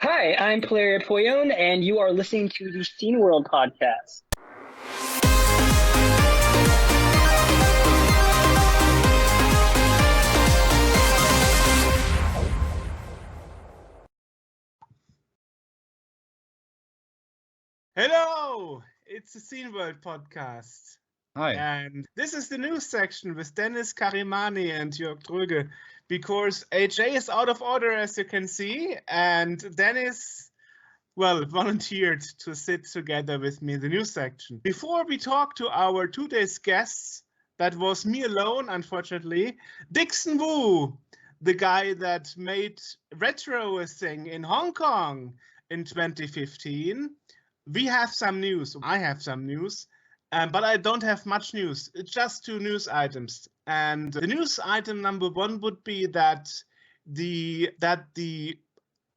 Hi, I'm Polaria Poyon, and you are listening to the Scene World podcast. Hello, it's the Scene World podcast. Hi. And this is the news section with Dennis Karimani and Jörg Dröge, because AJ is out of order, as you can see, and Dennis, volunteered to sit together with me in the news section. Before we talk to our today's guests, that was me alone, unfortunately, Dixon Wu, the guy that made Retro a thing in Hong Kong in 2015. We have some news. I have some news, but I don't have much news. It's just two news items. And the news item number one would be that the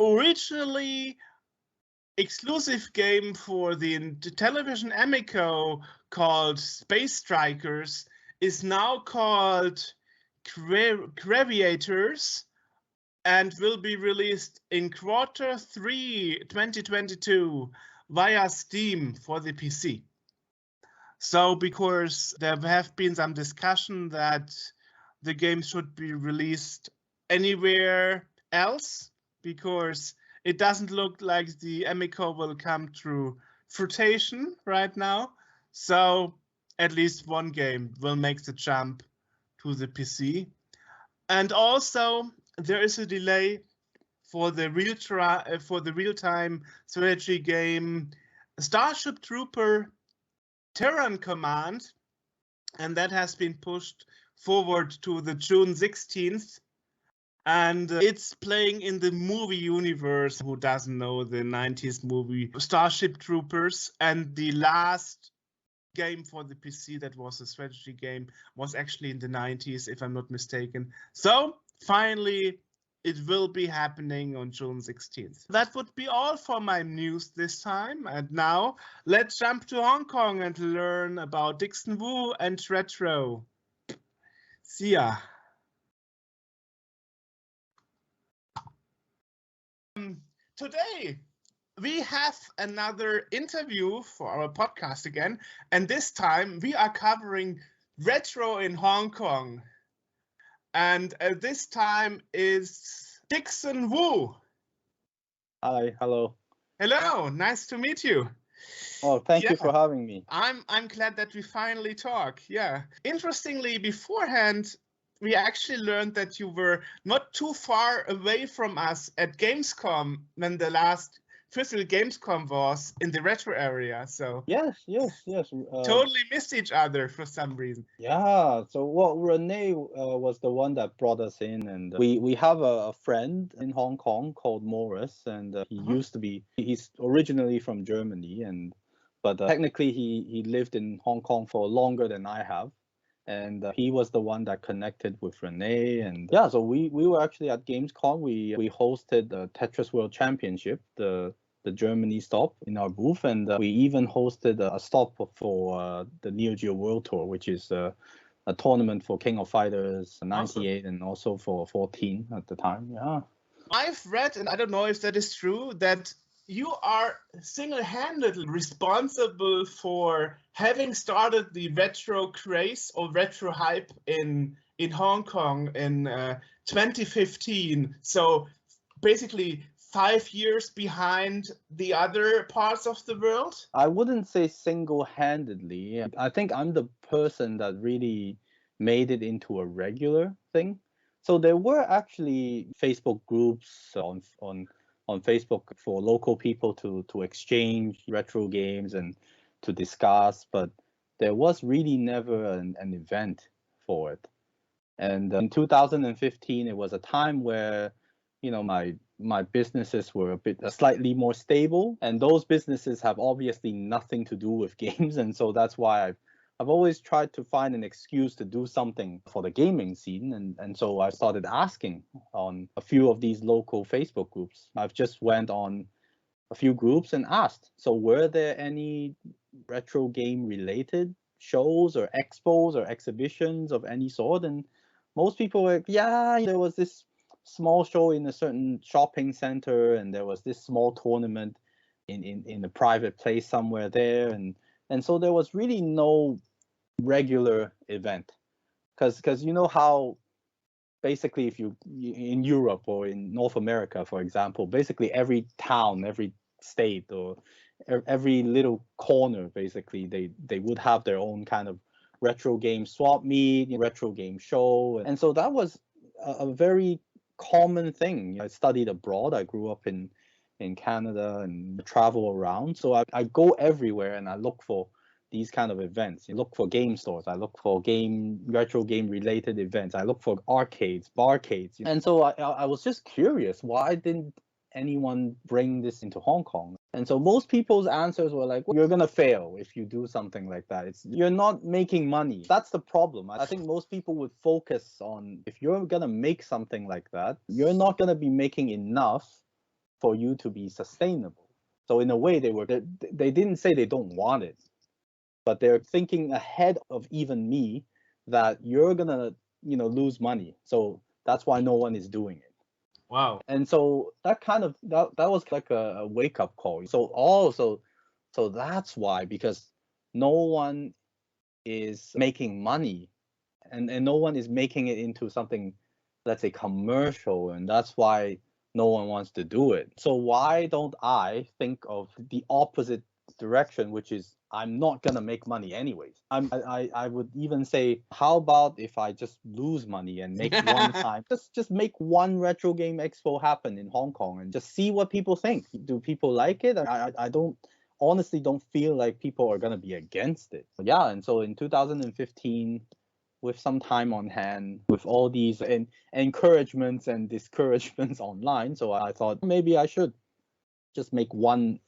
originally exclusive game for the television Amico called Space Strikers is now called Creators and will be released in Q3 2022 via Steam for the PC. So because there have been some discussion that the game should be released anywhere else, because it doesn't look like the Amico will come through fruition right now. So at least one game will make the jump to the PC. And also there is a delay for the real-time strategy game Starship Trooper Terran Command, and that has been pushed forward to the June 16th. And it's playing in the movie universe. Who doesn't know the 90s movie Starship Troopers? And the last game for the PC that was a strategy game was actually in the 90s, if I'm not mistaken. So finally, it will be happening on June 16th. That would be all for my news this time. And now let's jump to Hong Kong and learn about Dixon Wu and Retro. See ya. Today, we have another interview for our podcast again. And this time we are covering retro in Hong Kong. And this time is Dixon Wu. Hi, hello. Hello, nice to meet you. Oh, thank you for having me. I'm glad that we finally talk. Yeah. Interestingly, beforehand, we actually learned that you were not too far away from us at Gamescom when the last physical Gamescom was in the retro area. So yes. Totally missed each other for some reason. Yeah. So Renee was the one that brought us in, and we have a friend in Hong Kong called Morris, and he's originally from Germany, but technically he lived in Hong Kong for longer than I have. And he was the one that connected with Renee. And yeah, so we were actually at Gamescom. We hosted the Tetris World Championship, the Germany stop in our booth. And we even hosted a stop for the Neo Geo World Tour, which is a tournament for King of Fighters 98 and also for 14 at the time. Yeah. I've read, and I don't know if that is true, that you are single-handedly responsible for having started the retro craze or retro hype in Hong Kong in 2015. So basically 5 years behind the other parts of the world? I wouldn't say single-handedly. I think I'm the person that really made it into a regular thing. So there were actually Facebook groups on Facebook for local people to exchange retro games and to discuss, but there was really never an event for it. And in 2015, it was a time where, my businesses were slightly more stable, and those businesses have obviously nothing to do with games, and so that's why I've always tried to find an excuse to do something for the gaming scene, and so I started asking on a few of these local Facebook groups. I've just went on a few groups and asked, so were there any retro game related shows or expos or exhibitions of any sort? And most people were, yeah, there was this small show in a certain shopping center, and there was this small tournament in a private place somewhere there, and so there was really no regular event, because you know how basically if you in Europe or in North America, for example, basically every town, every state, or every little corner, basically they would have their own kind of retro game swap meet, retro game show, and so that was a very common thing. I studied abroad. I grew up in Canada and travel around, so I go everywhere and I look for these kind of events. I look for game stores. I look for retro game related events. I look for arcades, barcades. And so I was just curious, why didn't anyone bring this into Hong Kong? And so most people's answers were like, well, you're going to fail if you do something like that. You're not making money. That's the problem. I think most people would focus on, if you're going to make something like that, you're not going to be making enough for you to be sustainable. So in a way, they didn't say they don't want it, but they're thinking ahead of even me that you're gonna, lose money. So that's why no one is doing it. Wow. And so that kind of that was like a wake up call. So that's why, because no one is making money, and no one is making it into something, let's say, commercial, and that's why no one wants to do it. So why don't I think of the opposite direction, which is I'm not gonna make money anyways. I would even say, how about if I just lose money and make one time, just make one retro game expo happen in Hong Kong and just see what people think. Do people like it? I don't honestly don't feel like people are gonna be against it. Yeah, and so in 2015, with some time on hand, with all these encouragements and discouragements online, so I thought maybe I should just make one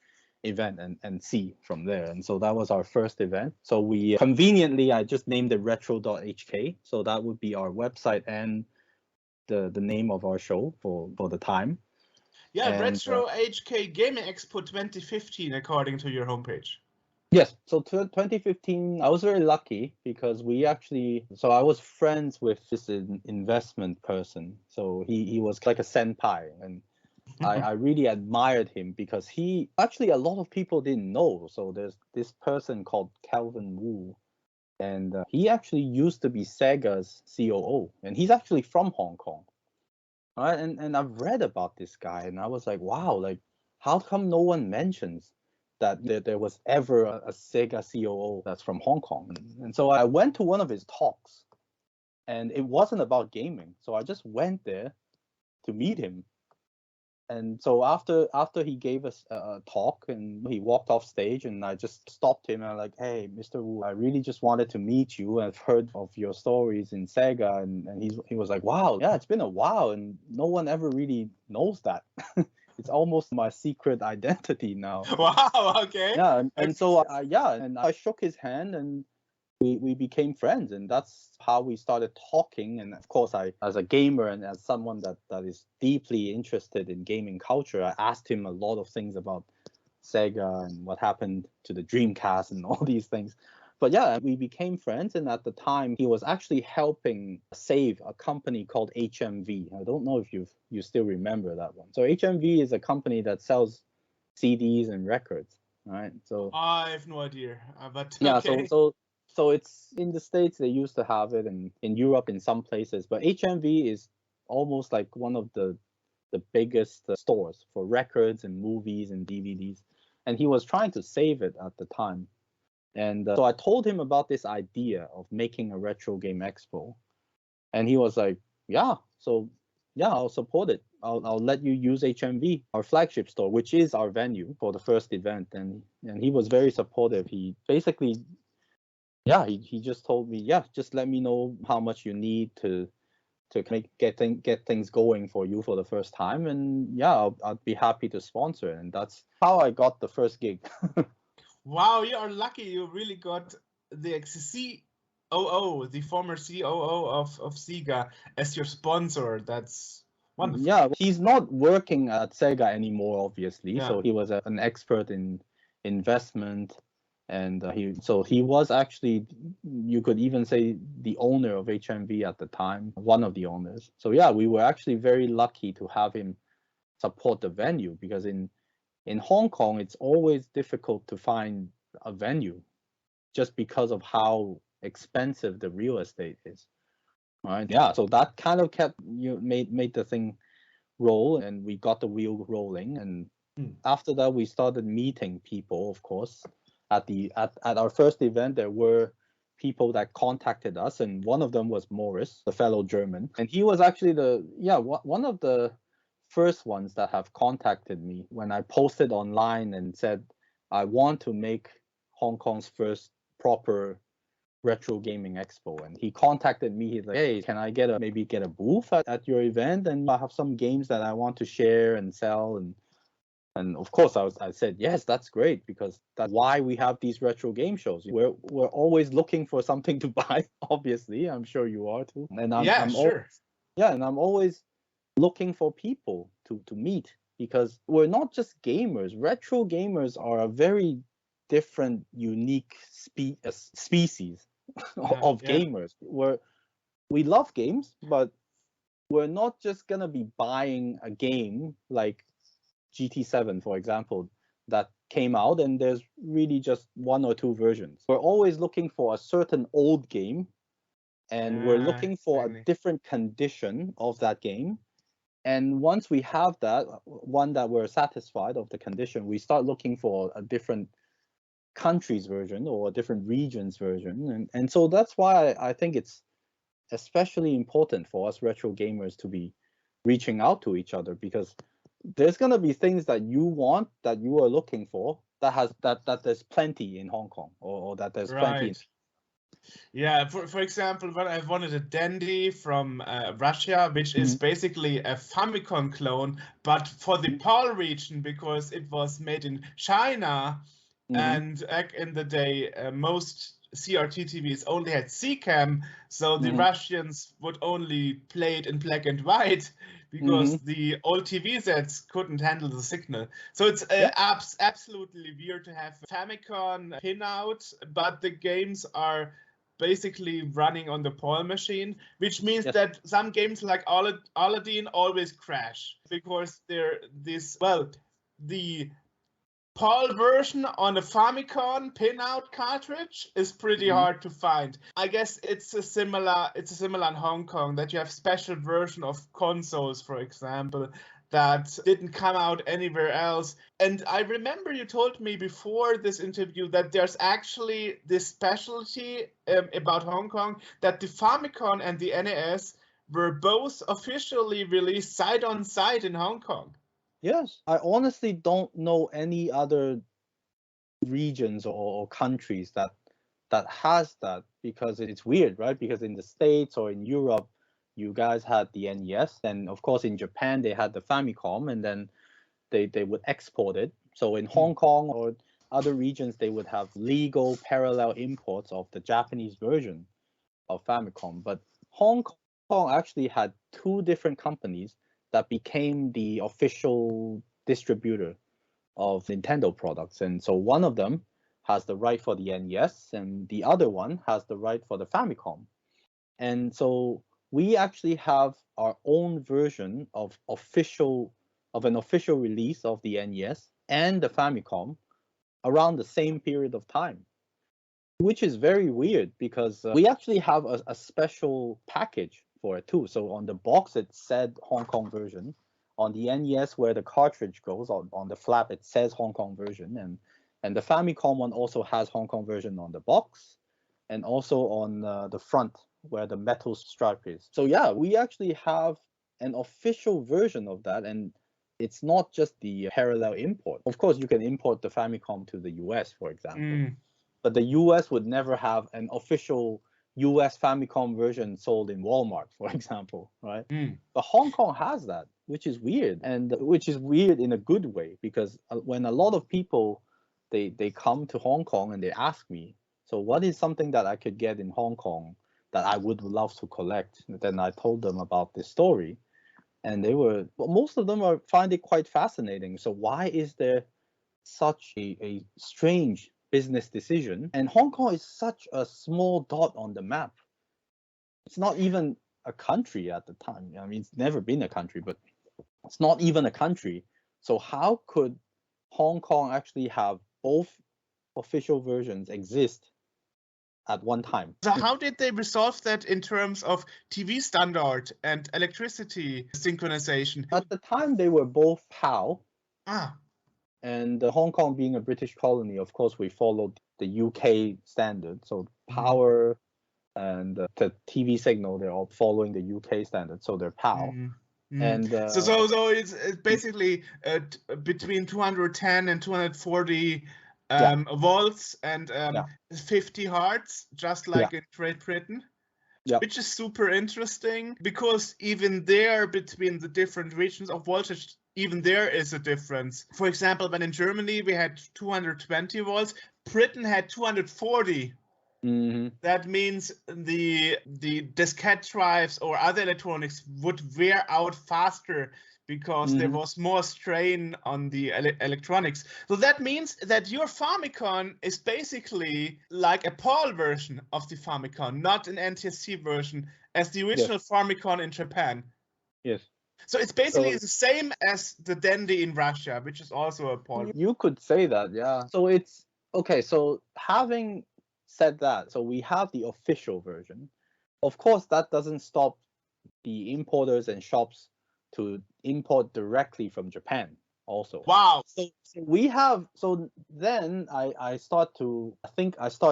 event and see from there. And so that was our first event. So we conveniently, I just named it Retro.HK. So that would be our website and the name of our show for the time. Yeah, Retro.HK Gaming Expo 2015, according to your homepage. Yes, so 2015, I was very lucky because so I was friends with this investment person. So he was like a senpai, and I really admired him because a lot of people didn't know. So there's this person called Calvin Wu, and he actually used to be Sega's COO, and he's actually from Hong Kong. All right, and I've read about this guy, and I was like, wow, like how come no one mentions that there was ever a Sega COO that's from Hong Kong? And so I went to one of his talks, and it wasn't about gaming. So I just went there to meet him. And so after he gave us a talk and he walked off stage, and I just stopped him and I'm like, hey, Mr. Wu, I really just wanted to meet you. I've heard of your stories in Sega. And he was like, wow, yeah, it's been a while and no one ever really knows that. It's almost my secret identity now. Wow, okay. Yeah, and so I shook his hand and we became friends, and that's how we started talking. And of course, I, as a gamer and as someone that is deeply interested in gaming culture, I asked him a lot of things about Sega and what happened to the Dreamcast and all these things. But yeah, we became friends, and at the time, he was actually helping save a company called HMV. I don't know if you still remember that one. So HMV is a company that sells CDs and records, right? So I have no idea, but yeah, okay. so it's in the States, they used to have it, and in Europe in some places, but HMV is almost like one of the biggest stores for records and movies and DVDs, and he was trying to save it at the time. And so I told him about this idea of making a retro game expo, and he was like, yeah, I'll support it. I'll let you use HMV, our flagship store, which is our venue for the first event. And he was very supportive. He basically, he just told me, just let me know how much you need to get things going for you for the first time, and I'd be happy to sponsor it. And that's how I got the first gig. Wow, you are lucky. You really got the COO, the former COO of Sega, as your sponsor. That's wonderful. Yeah, he's not working at Sega anymore, obviously. Yeah. So he was an expert in investment And he was actually, you could even say, the owner of HMV at the time, one of the owners. So yeah, we were actually very lucky to have him support the venue, because in Hong Kong, it's always difficult to find a venue just because of how expensive the real estate is. Right? Yeah, so that kind of made the thing roll, and we got the wheel rolling. And after that, we started meeting people, of course. At our first event, there were people that contacted us, and one of them was Morris, a fellow German, and he was actually one of the first ones that have contacted me when I posted online and said I want to make Hong Kong's first proper Retro Gaming Expo. And he contacted me. He's like, hey, can I maybe get a booth at your event, and I have some games that I want to share and sell. And of course, I said, yes, that's great, because that's why we have these retro game shows. We're always looking for something to buy, obviously. I'm sure you are too. And I'm sure. and I'm always looking for people to meet, because we're not just gamers. Retro gamers are a very different, unique species of gamers. We love games, but we're not just gonna be buying a game like GT7, for example, that came out and there's really just one or two versions. We're always looking for a certain old game, and we're looking for a different condition of that game. And once we have that one that we're satisfied of the condition, we start looking for a different country's version or a different region's version. And so that's why I think it's especially important for us retro gamers to be reaching out to each other, because there's going to be things that you want, that you are looking for, that there's plenty in Hong Kong, or that there's plenty in... Yeah, for example, when I wanted a Dandy from Russia, which is basically a Famicom clone, but for the PAL region, because it was made in China, and back in the day, most CRT TVs only had CCAM, so the Russians would only play it in black and white, because the old TV sets couldn't handle the signal. So it's absolutely weird to have Famicom pinout, but the games are basically running on the PAL machine, which means that some games like Aladdin always crash, because the PAL version on a Famicom pinout cartridge is pretty hard to find. I guess it's a similar in Hong Kong, that you have special version of consoles, for example, that didn't come out anywhere else. And I remember you told me before this interview that there's actually this specialty about Hong Kong, that the Famicom and the NES were both officially released side on side in Hong Kong. Yes, I honestly don't know any other regions or countries that has that, because it's weird, right? Because in the States or in Europe, you guys had the NES, and of course in Japan they had the Famicom, and then they would export it. So in Hong Kong or other regions, they would have legal parallel imports of the Japanese version of Famicom. But Hong Kong actually had two different companies that became the official distributor of Nintendo products. And so one of them has the right for the NES, and the other one has the right for the Famicom. And so we actually have our own version of an official release of the NES and the Famicom around the same period of time, which is very weird, because we actually have a special package for it too. So on the box, it said Hong Kong version. On the NES, where the cartridge goes, on the flap, it says Hong Kong version. And the Famicom one also has Hong Kong version on the box, and also on the front, where the metal stripe is. So yeah, we actually have an official version of that, and it's not just the parallel import. Of course, you can import the Famicom to the US, for example, but the US would never have an official US Famicom version sold in Walmart, for example, right? But Hong Kong has that, which is weird, and which is weird in a good way, because when a lot of people they come to Hong Kong and they ask me, so what is something that I could get in Hong Kong that I would love to collect? Then I told them about this story, and most of them find it quite fascinating. So why is there such a strange business decision. And Hong Kong is such a small dot on the map. It's not even a country at the time. I mean, it's never been a country, but it's not even a country. So how could Hong Kong actually have both official versions exist at one time? So how did they resolve that in terms of TV standard and electricity synchronization? At the time, they were both PAL. Ah, And Hong Kong being a British colony, of course, we followed the UK standard. So power and the TV signal, they're all following the UK standard. So they're PAL. And so it's basically between 210 and 240 volts and 50 hertz, just like in Great Britain. Which is super interesting because even there, between the different regions of voltage, even there is a difference. For example, when in Germany we had 220 volts, Britain had 240. That means the diskette drives or other electronics would wear out faster because there was more strain on the electronics. So that means that your Famicom is basically like a PAL version of the Famicom, not an NTSC version as the original Famicom in Japan. Yes. So it's basically the same as the Dendy in Russia, which is also a PAL. You could say that, yeah. So it's okay. So having said that, so we have the official version. Of course, that doesn't stop the importers and shops to import directly from Japan also. Wow. So we have, so then I start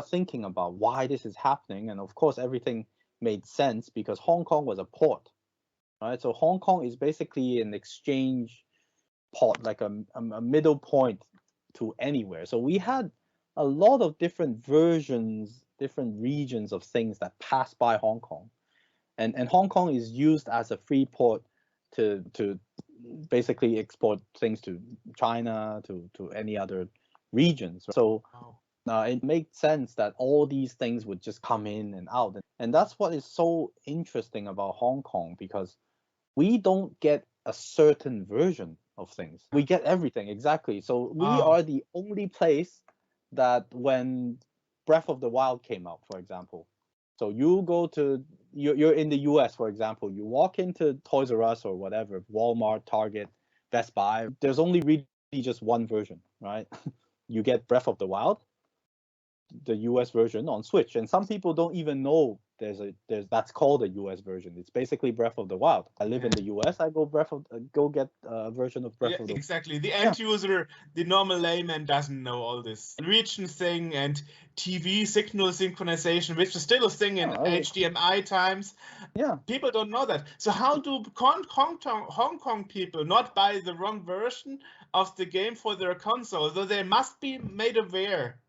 thinking about why this is happening. And of course, everything made sense because Hong Kong was a port, right? So Hong Kong is basically an exchange port, like a middle point to anywhere. So we had a lot of different versions, different regions of things that pass by Hong Kong. And Hong Kong is used as a free port to basically export things to China, to any other regions. So it made sense that all these things would just come in and out. And that's what is so interesting about Hong Kong, because we don't get a certain version of things. We get everything, exactly. So we are the only place that when Breath of the Wild came out, for example, so you go to, you're in the US, for example, you walk into Toys R Us or whatever, Walmart, Target, Best Buy, there's only really just one version, right? You get Breath of the Wild, the US version on Switch, and some people don't even know there's that's called a US version. It's basically Breath of the Wild. I live in the US, I go get a version of Breath of the Wild. Exactly. The end user, the normal layman, doesn't know all this region thing and TV signal synchronization, which is still a thing in HDMI times. Yeah. People don't know that. So how do Hong Kong people not buy the wrong version of the game for their console? So they must be made aware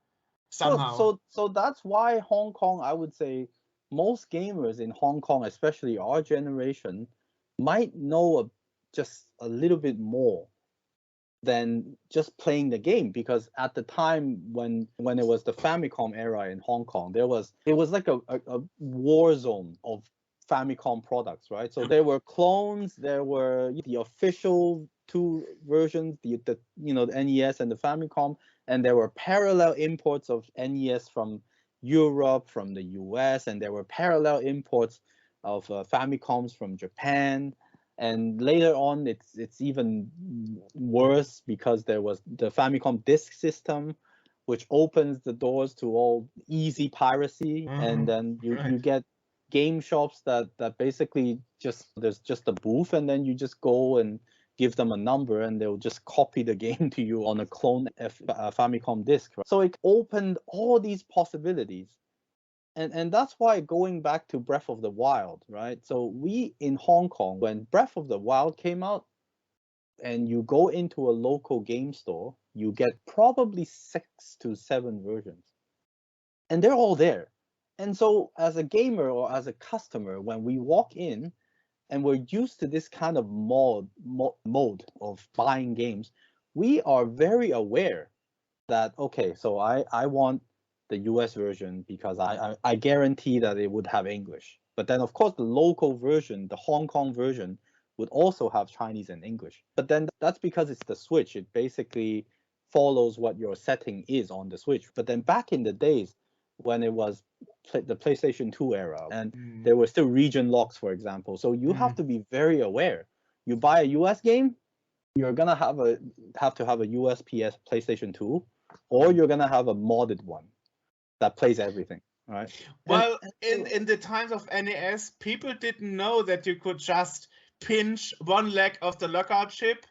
somehow. So that's why Hong Kong, I would say, most gamers in Hong Kong, especially our generation, might know just a little bit more than just playing the game, because at the time when it was the Famicom era in Hong Kong, it was like a war zone of Famicom products, right? So there were clones, there were the official two versions, the NES and the Famicom, and there were parallel imports of NES from Europe, from the US, and there were parallel imports of Famicoms from Japan. And later on, it's even worse because there was the Famicom disk system, which opens the doors to all easy piracy. And then you get game shops that basically there's just a booth, and then you just go and give them a number and they'll just copy the game to you on a clone Famicom disk. Right? So it opened all these possibilities. And that's why, going back to Breath of the Wild, right? So we in Hong Kong, when Breath of the Wild came out and you go into a local game store, you get probably 6 to 7 versions. And they're all there. And so as a gamer or as a customer, when we walk in, and we're used to this kind of mode of buying games, we are very aware that, okay, so I want the US version because I guarantee that it would have English. But then, of course, the local version, the Hong Kong version, would also have Chinese and English. But then that's because it's the Switch. It basically follows what your setting is on the Switch. But then back in the days when it was the PlayStation 2 era, and there were still region locks, for example. So you have to be very aware. You buy a US game, you're gonna have to have a USPS PlayStation 2, or you're gonna have a modded one that plays everything, right? Well, in the times of NES, people didn't know that you could just pinch one leg of the lockout chip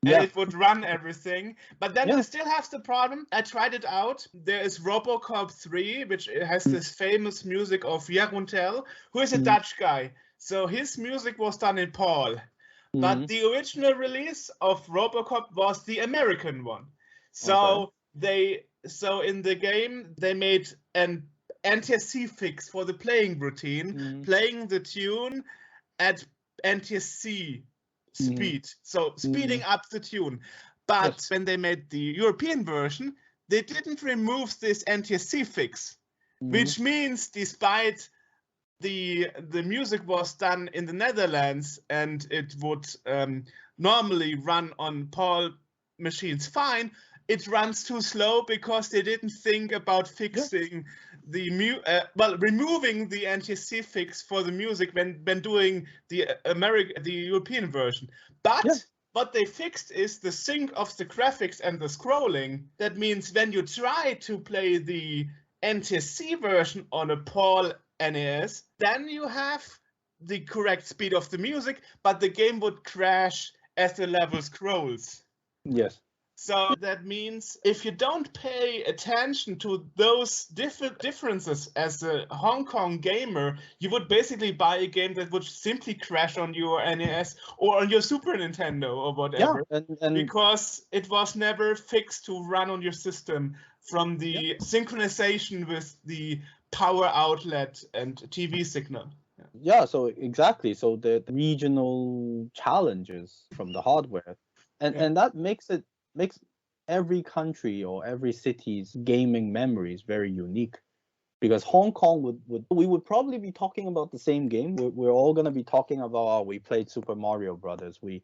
and it would run everything. But then you still have the problem. I tried it out. There is RoboCop 3, which has this famous music of Jaruntel, who is a Dutch guy. So his music was done in PAL. But the original release of RoboCop was the American one. So so in the game they made an NTSC fix for the playing routine, playing the tune at NTSC speed, so speeding up the tune. But when they made the European version, they didn't remove this NTSC fix, which means despite the music was done in the Netherlands and it would normally run on PAL machines fine, it runs too slow because they didn't think about fixing removing the NTSC fix for the music when doing the European version. But what they fixed is the sync of the graphics and the scrolling. That means when you try to play the NTSC version on a PAL NES, then you have the correct speed of the music, but the game would crash as the level scrolls. Yes. So that means if you don't pay attention to those differences as a Hong Kong gamer, you would basically buy a game that would simply crash on your NES or on your Super Nintendo or whatever, because it was never fixed to run on your system from the synchronization with the power outlet and TV signal. Yeah, so exactly. So the regional challenges from the hardware, and that makes every country or every city's gaming memories very unique, because Hong Kong we would probably be talking about the same game. We're all going to be talking about, we played Super Mario Brothers, we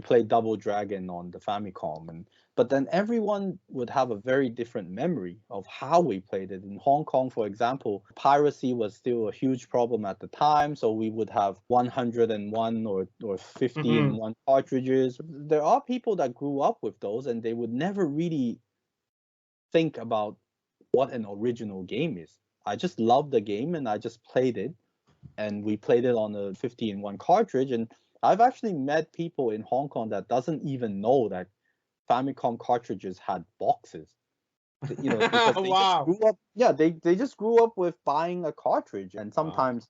played Double Dragon on the Famicom, but then everyone would have a very different memory of how we played it. In Hong Kong, for example, piracy was still a huge problem at the time, so we would have 101 or 50-in-1 cartridges. There are people that grew up with those, and they would never really think about what an original game is. I just loved the game, and I just played it, and we played it on a 50-in-1 cartridge. And I've actually met people in Hong Kong that doesn't even know that Famicom cartridges had boxes, because they just grew up. Yeah, they just grew up with buying a cartridge, and sometimes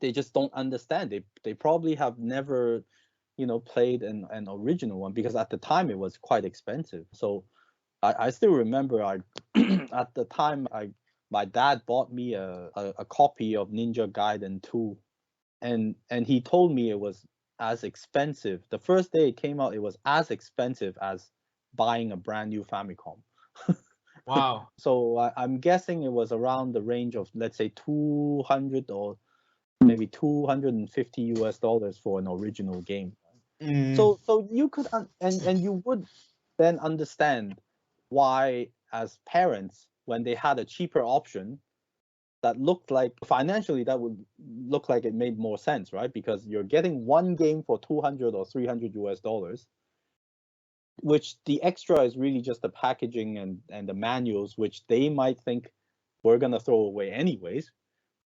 they just don't understand. They probably have never, played an original one, because at the time it was quite expensive. So I still remember at the time my dad bought me a copy of Ninja Gaiden 2, and he told me it was as expensive. The first day it came out, it was as expensive as buying a brand new Famicom. Wow. So I'm guessing it was around the range of, let's say, 200 or maybe $250 for an original game. So you could and you would then understand why, as parents, when they had a cheaper option that looked like financially, that would look like it made more sense, right? Because you're getting one game for $200 or $300, which the extra is really just the packaging and the manuals, which they might think we're gonna throw away anyways.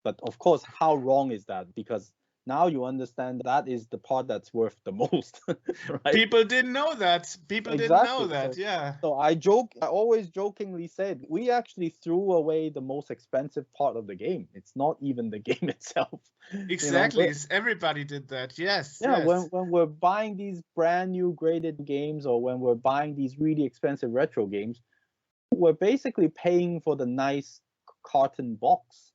But of course, how wrong is that? Because now you understand that is the part that's worth the most, right? People didn't know that. Didn't know that, yeah. So I always jokingly said, we actually threw away the most expensive part of the game. It's not even the game itself. Exactly. Everybody did that, yes. Yeah, yes. When we're buying these brand new graded games, or when we're buying these really expensive retro games, we're basically paying for the nice carton box.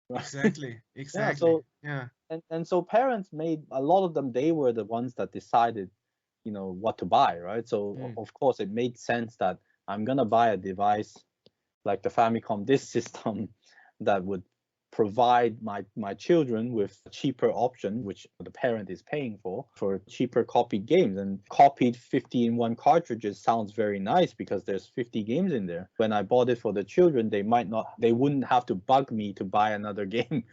Right? Exactly. Yeah. And so parents made, a lot of them, they were the ones that decided, what to buy, right? So of course it made sense that I'm gonna buy a device like the Famicom Disk System that would provide my children with a cheaper option, which the parent is paying for cheaper copied games. And copied 50-in-1 cartridges sounds very nice because there's 50 games in there. When I bought it for the children, they wouldn't have to bug me to buy another game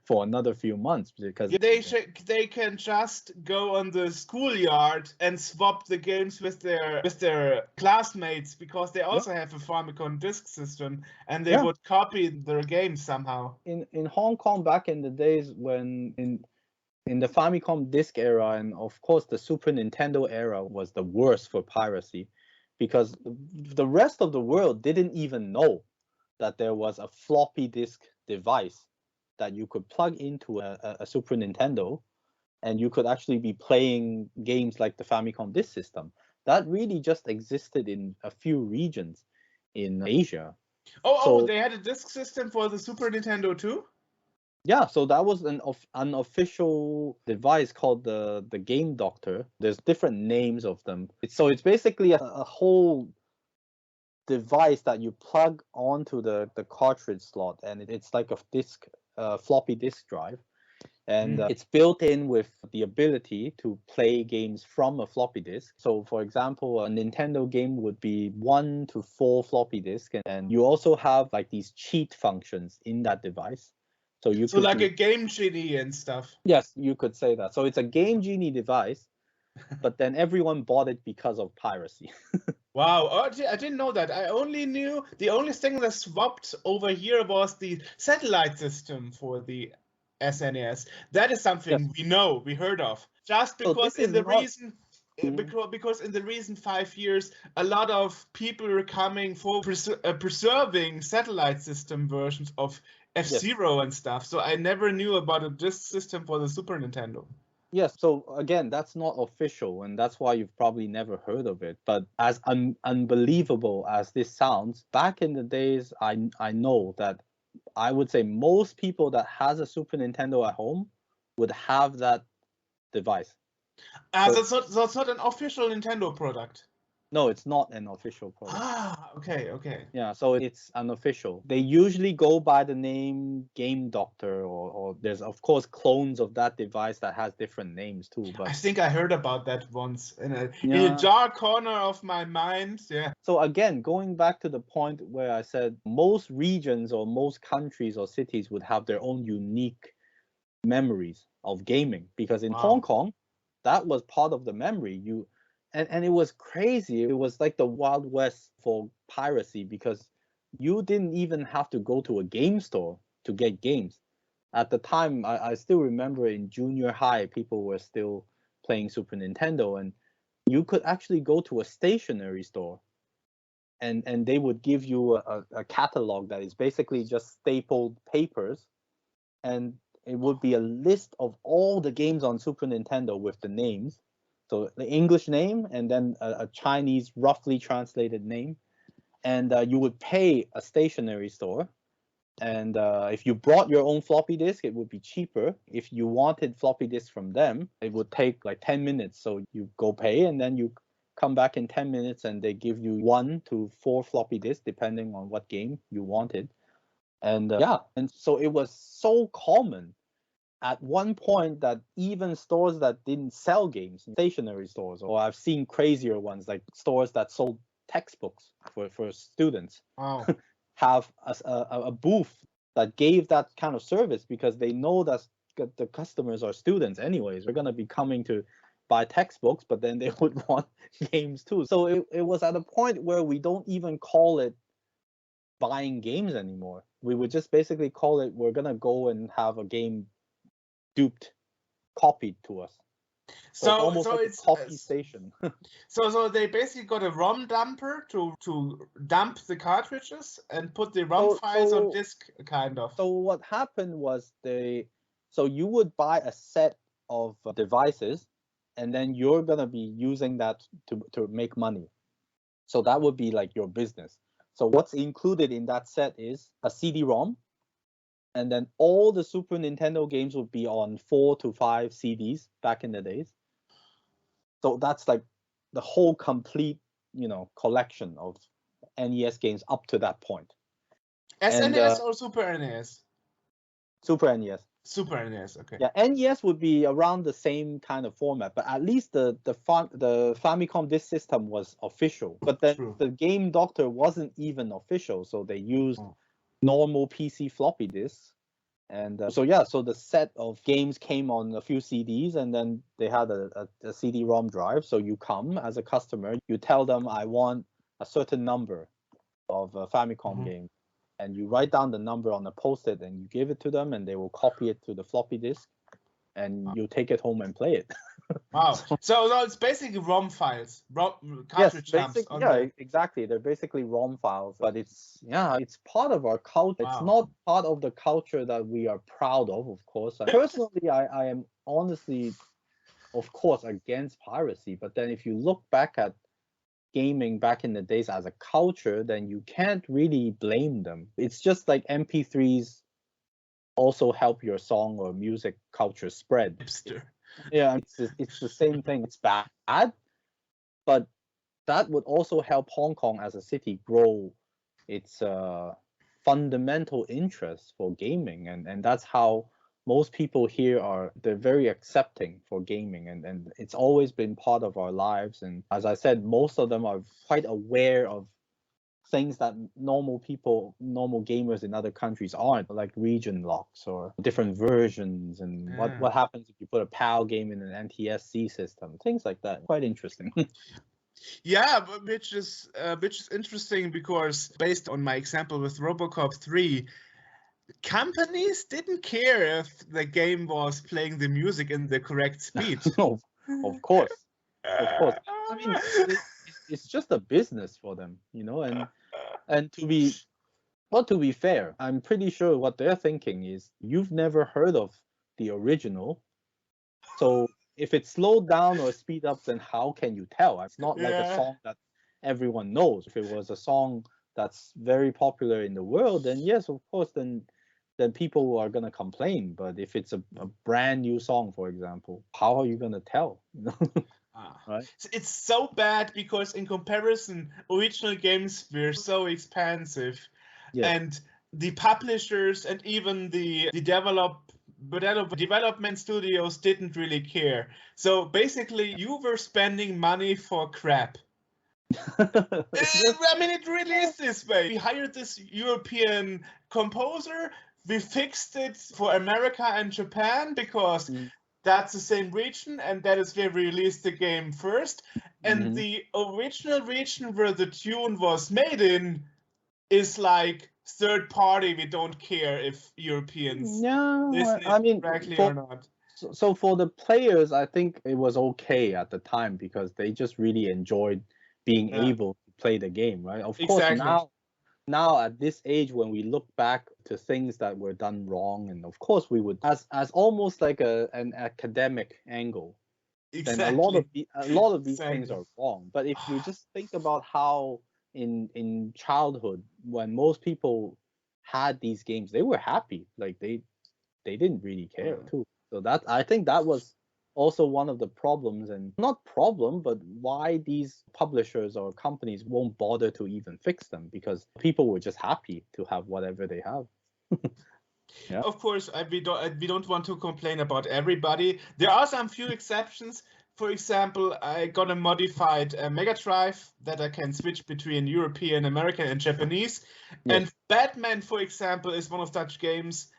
for another few months, because they can just go on the schoolyard and swap the games with their classmates, because they also have a Famicom disk system, and they would copy their games somehow. In Hong Kong back in the days, when in the Famicom disk era, and of course the Super Nintendo era was the worst for piracy, because the rest of the world didn't even know that there was a floppy disk device that you could plug into a Super Nintendo, and you could actually be playing games like the Famicom disk system. That really just existed in a few regions in Asia. So they had a disk system for the Super Nintendo too? Yeah, so that was an unofficial device called the Game Doctor. There's different names of them. It's basically a whole device that you plug onto the cartridge slot, and it's like a floppy disk drive. And it's built in with the ability to play games from a floppy disk. So, for example, a Nintendo game would be 1 to 4 floppy disks, and you also have like these cheat functions in that device. So like a Game Genie and stuff. Yes, you could say that. So it's a Game Genie device, but then everyone bought it because of piracy. Wow, I didn't know that. I only knew the only thing that swapped over here was the satellite system for the SNES. That is something we heard of. Just because because in the recent 5 years, a lot of people are coming for preserving satellite system versions of F-Zero and stuff. So I never knew about a disk system for the Super Nintendo. Yes, so again, that's not official, and that's why you've probably never heard of it. But as unbelievable as this sounds, back in the days, I know that I would say most people that has a Super Nintendo at home would have that device. That's not an official Nintendo product. No, it's not an official product. Okay. Yeah, so it's unofficial. They usually go by the name Game Doctor, or there's of course clones of that device that has different names too. But I think I heard about that once in a dark corner of my mind. Yeah. So again, going back to the point where I said most regions or most countries or cities would have their own unique memories of gaming, because in Hong Kong, that was part of the memory. And it was crazy. It was like the Wild West for piracy, because you didn't even have to go to a game store to get games. At the time, I still remember in junior high, people were still playing Super Nintendo, and you could actually go to a stationery store, and they would give you a catalog that is basically just stapled papers, and it would be a list of all the games on Super Nintendo with the names. So the English name, and then a Chinese roughly translated name. And you would pay a stationery store. And if you brought your own floppy disk, it would be cheaper. If you wanted floppy disk from them, it would take like 10 minutes. So you go pay, and then you come back in 10 minutes, and they give you 1 to 4 floppy disks, depending on what game you wanted. And and so it was so common at one point that even stores that didn't sell games, stationery stores, or I've seen crazier ones like stores that sold textbooks for students, have a booth that gave that kind of service, because they know that the customers are students anyways. They're going to be coming to buy textbooks, but then they would want games too. So it was at a point where we don't even call it buying games anymore. We would just basically call it, we're going to go and have a game copied to us. So it's almost like a copy station. so they basically got a ROM dumper to dump the cartridges and put the ROM files on disk, kind of. So what happened was so you would buy a set of devices, and then you're gonna be using that to make money. So that would be like your business. So what's included in that set is a CD-ROM, and then all the Super Nintendo games would be on 4 to 5 CDs back in the days. So that's like the whole complete, collection of NES games up to that point. SNES or Super NES? Super NES. Super NES, okay. Yeah, NES would be around the same kind of format, but at least the Famicom disk system was official. But then True. the Game Doctor wasn't even official, so they used Oh. normal PC floppy disks. And so the set of games came on a few CDs, and then they had a CD-ROM drive. So you come as a customer, you tell them I want a certain number of Famicom games, and you write down the number on a post-it, and you give it to them, and they will copy it to the floppy disk, and you take it home and play it. Wow. So it's basically ROM files, cartridge dumps. Exactly. They're basically ROM files, but it's part of our culture. Wow. It's not part of the culture that we are proud of course. Personally, I am honestly, of course, against piracy. But then if you look back at gaming back in the days as a culture, then you can't really blame them. It's just like MP3s also help your song or music culture spread. Hipster. Yeah, it's the same thing. It's bad, but that would also help Hong Kong as a city grow its fundamental interest for gaming, and that's how most people here they're very accepting for gaming, and it's always been part of our lives. And as I said, most of them are quite aware of things that normal gamers in other countries aren't, like region locks or different versions, and what happens if you put a PAL game in an NTSC system, things like that. Quite interesting. Yeah, which is interesting because based on my example with RoboCop 3, companies didn't care if the game was playing the music in the correct speed. No, of course. I mean, it's just a business for them, and to be fair, I'm pretty sure what they're thinking is you've never heard of the original, so if it's slowed down or speed up, then how can you tell? It's not like a song that everyone knows. If it was a song that's very popular in the world, then yes, of course, then people are gonna complain. But if it's a brand new song, for example, how are you gonna tell? Right? It's so bad because in comparison, original games were so expensive, and the publishers and even the development studios didn't really care. So basically, you were spending money for crap. I mean, it really is this way. We hired this European composer. We fixed it for America and Japan because that's the same region, and that is where we released the game first. And the original region where the tune was made in is like third party. We don't care if Europeans listen correctly or not. So for the players, I think it was okay at the time because they just really enjoyed being able to play the game, right? Of course, now at this age, when we look back to things that were done wrong, and of course we would, as almost like an academic angle, then a lot of these things are wrong. But if you just think about how in childhood, when most people had these games, they were happy, like they didn't really care too. So that, I think that was also one of the problems, and not problem, but why these publishers or companies won't bother to even fix them, because people were just happy to have whatever they have. Of course, we don't want to complain about everybody. There are some few exceptions. For example, I got a modified Mega Drive that I can switch between European, American, and Japanese. And Batman, for example, is one of such games.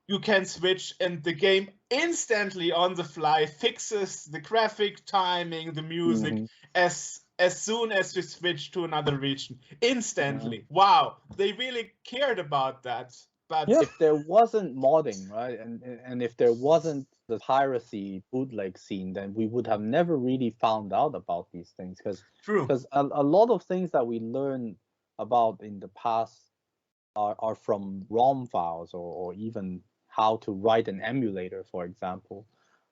You can switch, and the game instantly on the fly fixes the graphic, timing, the music as soon as you switch to another region. Instantly. Wow, they really cared about that. But if there wasn't modding, right, and if there wasn't the piracy bootleg scene, then we would have never really found out about these things, because a lot of things that we learn about in the past are from ROM files, or even how to write an emulator, for example,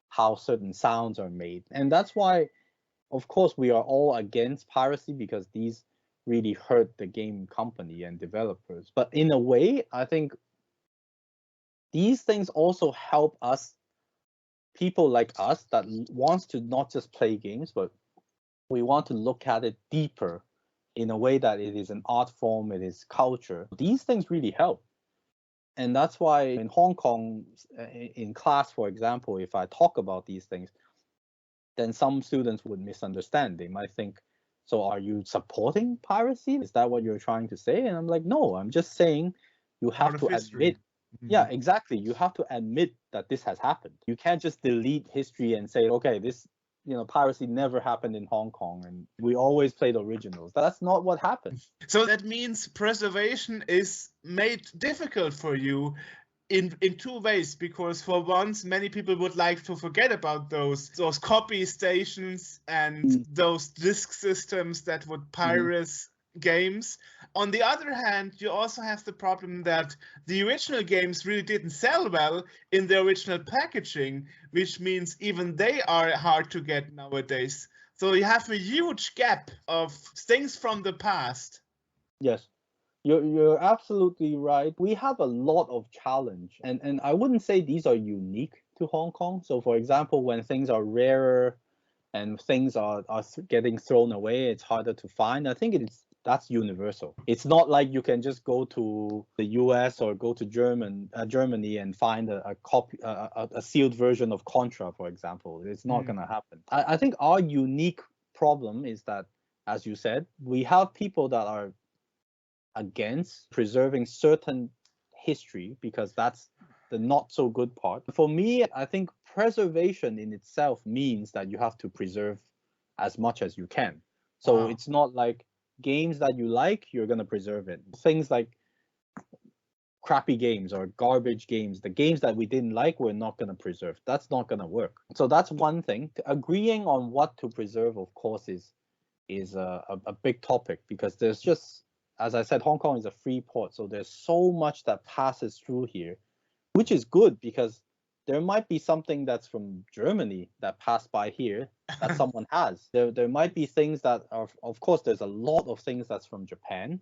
how certain sounds are made. And that's why, of course, we are all against piracy, because these really hurt the game company and developers. But in a way, I think these things also help us, people like us that wants to not just play games, but we want to look at it deeper in a way that it is an art form, it is culture. These things really help. And that's why in Hong Kong, in class, for example, if I talk about these things, then some students would misunderstand. They might think, so are you supporting piracy? Is that what you're trying to say? And I'm like, no, I'm just saying you Part have of to history. admit. Yeah, exactly. You have to admit that this has happened. You can't just delete history and say, okay, this, piracy never happened in Hong Kong and we always played originals. That's not what happened. So that means preservation is made difficult for you in two ways, because for once many people would like to forget about those copy stations and those disk systems that would pirate games. On the other hand, you also have the problem that the original games really didn't sell well in the original packaging, which means even they are hard to get nowadays. So you have a huge gap of things from the past. Yes. You're absolutely right. We have a lot of challenge, and I wouldn't say these are unique to Hong Kong. So, for example, when things are rarer and things are getting thrown away, it's harder to find. I think that's universal. It's not like you can just go to the U.S. or go to Germany and find a copy, a sealed version of Contra, for example. It's not going to happen. I think our unique problem is that, as you said, we have people that are against preserving certain history because that's the not so good part. For me, I think preservation in itself means that you have to preserve as much as you can. So it's not like games that you like, you're going to preserve it. Things like crappy games or garbage games, the games that we didn't like, we're not going to preserve. That's not going to work. So that's one thing. Agreeing on what to preserve, of course, is a big topic because there's just, as I said, Hong Kong is a free port, so there's so much that passes through here, which is good because there might be something that's from Germany that passed by here that someone has. There might be things that are, of course, there's a lot of things that's from Japan.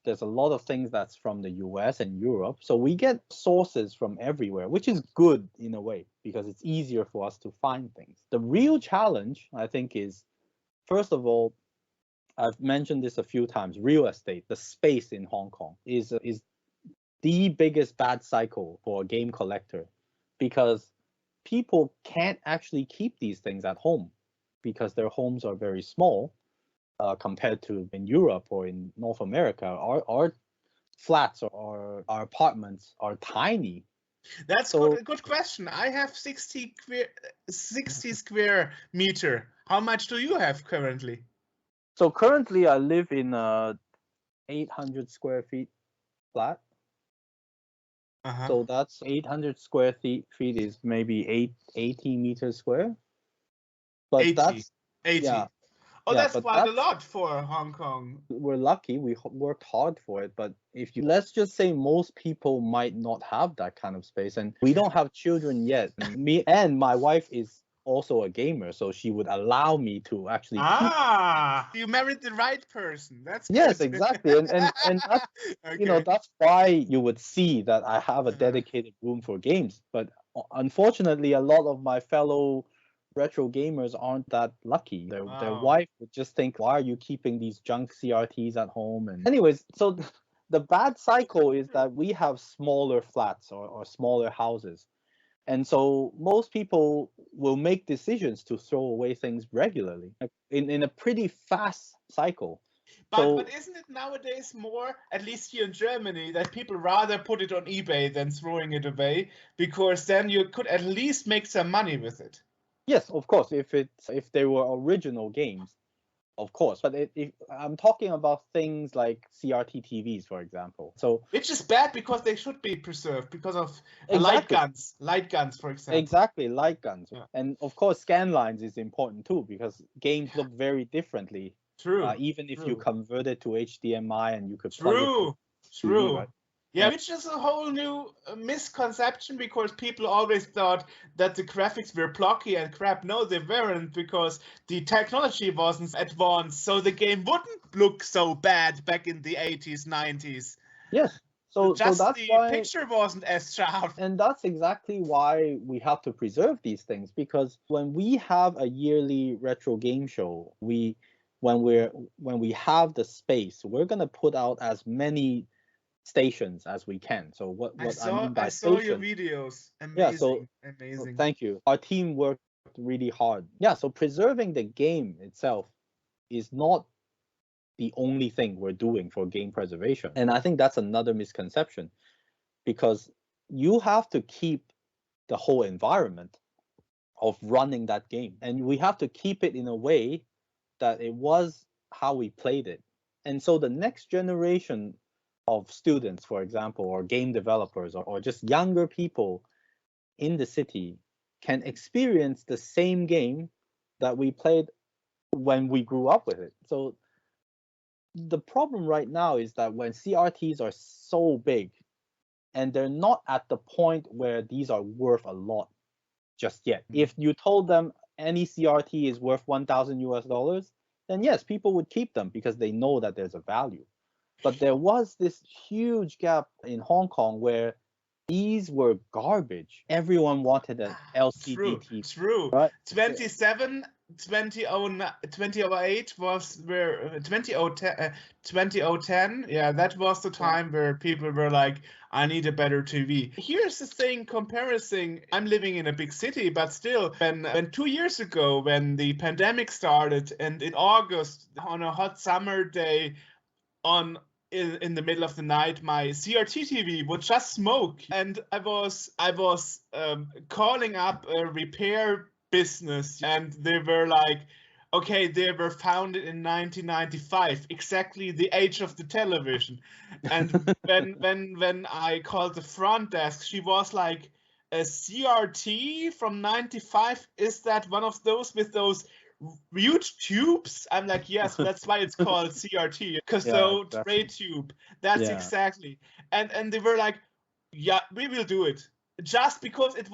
There's a lot of things that's from the US and Europe. So we get sources from everywhere, which is good in a way because it's easier for us to find things. The real challenge, I think, is, first of all, I've mentioned this a few times, real estate, the space in Hong Kong is the biggest bad cycle for a game collector because people can't actually keep these things at home because their homes are very small compared to in Europe or in North America. Our flats or our apartments are tiny. That's a good question. I have 60 square meter. How much do you have currently? So currently I live in a 800 square feet flat. So that's 800 square feet is maybe 80 meters square. But 80. that's 80. yeah. Oh, Yeah, that's but quite a lot for Hong Kong. We're lucky. We worked hard for it. But if you, let's just say most people might not have that kind of space. And we don't have children yet. Me and my wife is also a gamer. So she would allow me to actually keep. You married the right person. That's good. Yes, exactly. And that's, Okay. that's why you would see that I have a dedicated room for games. But unfortunately, a lot of my fellow retro gamers aren't that lucky. Their wife would just think, why are you keeping these junk CRTs at home? And anyways, so the bad cycle is that we have smaller flats or smaller houses. And so most people will make decisions to throw away things regularly in a pretty fast cycle. But isn't it nowadays more, at least here in Germany, that people rather put it on eBay than throwing it away, because then you could at least make some money with it? Yes, of course, if they were original games, of course. But if I'm talking about things like CRT TVs, for example. So which is bad because they should be preserved because of exactly. light guns, for example. Exactly, light guns. Yeah. And of course, scan lines is important too because games look very differently. True. Even if you convert it to HDMI and you could plug it to TV, right? Yeah, which is a whole new misconception because people always thought that the graphics were blocky and crap. No, they weren't, because the technology wasn't advanced, so the game wouldn't look so bad back in the 80s, 90s. Yes. So just that's the why picture wasn't as sharp. And that's exactly why we have to preserve these things, because when we have a yearly retro game show, when we have the space, we're going to put out as many stations as we can. So what I mean by I saw your station, videos. yeah. Amazing, amazing. Thank you. Our team worked really hard. Yeah. So preserving the game itself is not the only thing we're doing for game preservation, and I think that's another misconception, because you have to keep the whole environment of running that game, and we have to keep it in a way that it was how we played it. And so the next generation of students, for example, or game developers, or just younger people in the city can experience the same game that we played when we grew up with it. So the problem right now is that when CRTs are so big and they're not at the point where these are worth a lot just yet. If you told them any CRT is worth 1,000 US dollars, then yes, people would keep them because they know that there's a value. But there was this huge gap in Hong Kong where these were garbage. Everyone wanted an LCD TV. True. Right? 27, 2008 was where 2010. Yeah, that was the time where people were like, I need a better TV. Here's the thing, comparison. I'm living in a big city, but still, when 2 years ago, when the pandemic started, and in August, on a hot summer day, in the middle of the night, my CRT TV would just smoke, and I was calling up a repair business, and they were like, okay, they were founded in 1995, exactly the age of the television. And when I called the front desk, she was like, a CRT from 95? Is that one of those with those huge tubes? I'm like, yes, that's why it's called CRT, cathode exactly. ray tube. That's Yeah. exactly. And they were like, yeah, we will do it, just because it's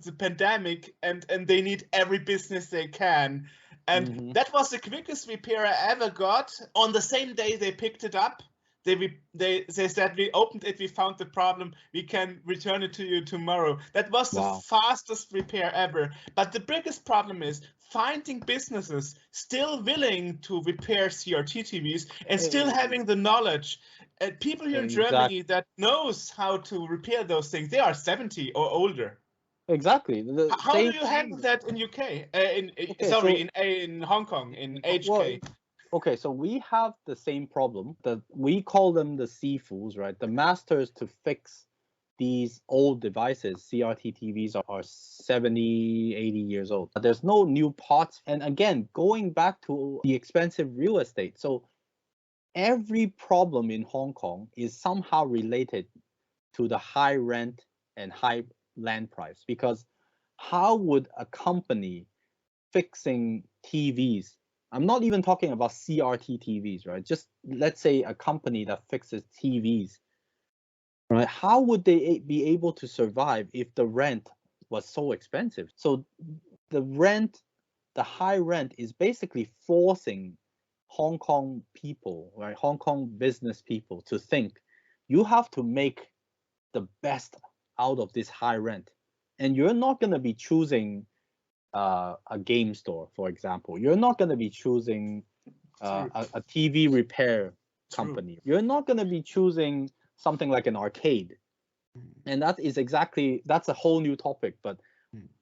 a pandemic, and they need every business they can. And that was the quickest repair I ever got. On the same day they picked it up, they said, we opened it, we found the problem, we can return it to you tomorrow. That was the fastest repair ever. But the biggest problem is finding businesses still willing to repair CRT TVs and still having the knowledge. People here in Germany that knows how to repair those things, they are 70 or older. Exactly. How do you handle that in UK? In Hong Kong, in HK? Okay, so we have the same problem. We call them the CFUs, right? The masters to fix these old devices. CRT TVs are 70, 80 years old. There's no new parts. And again, going back to the expensive real estate. So every problem in Hong Kong is somehow related to the high rent and high land price. Because how would a company fixing TVs, I'm not even talking about CRT TVs, right? Just let's say a company that fixes TVs, right? How would they be able to survive if the rent was so expensive? So the high rent is basically forcing Hong Kong people, right? Hong Kong business people to think you have to make the best out of this high rent. And you're not going to be choosing a game store, for example. You're not going to be choosing a TV repair company. You're not going to be choosing something like an arcade. And that's a whole new topic, but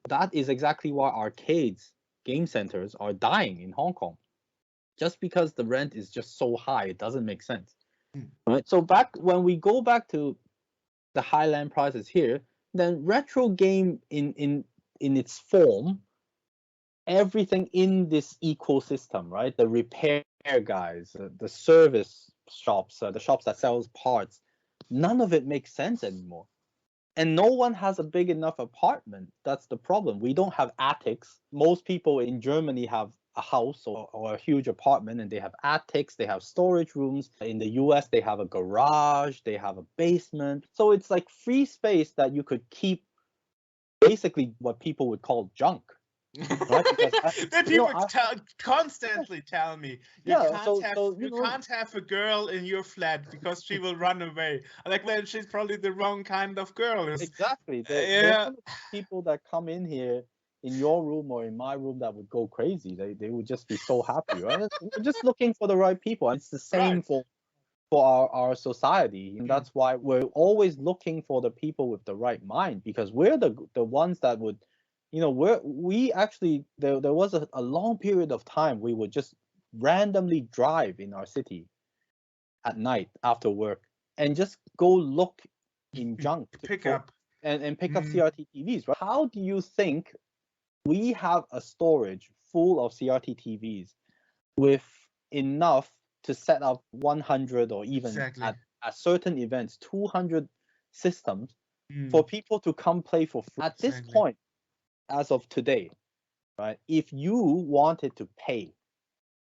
that is exactly why arcades, game centers are dying in Hong Kong. Just because the rent is just so high, it doesn't make sense. Right? So when we go back to the high land prices here, then retro game in its form, everything in this ecosystem, right? The repair guys, the service shops, the shops that sells parts, none of it makes sense anymore. And no one has a big enough apartment. That's the problem. We don't have attics. Most people in Germany have a house or a huge apartment, and they have attics, they have storage rooms. In the US, they have a garage, they have a basement. So it's like free space that you could keep basically what people would call junk. Right? Then people constantly tell me you can't have a girl in your flat because she will run away. Like, well, she's probably the wrong kind of girl. Exactly. There's people that come in here in your room or in my room that would go crazy. They would just be so happy, right? We're just looking for the right people. It's the same for for our society. And that's why we're always looking for the people with the right mind, because we're the ones that would, we actually, there was a long period of time we would just randomly drive in our city at night after work and just go look in junk Pick up. and pick up CRT TVs, right? How do you think we have a storage full of CRT TVs with enough to set up 100 or even at certain events 200 systems for people to come play for free? At this point, as of today, right, if you wanted to pay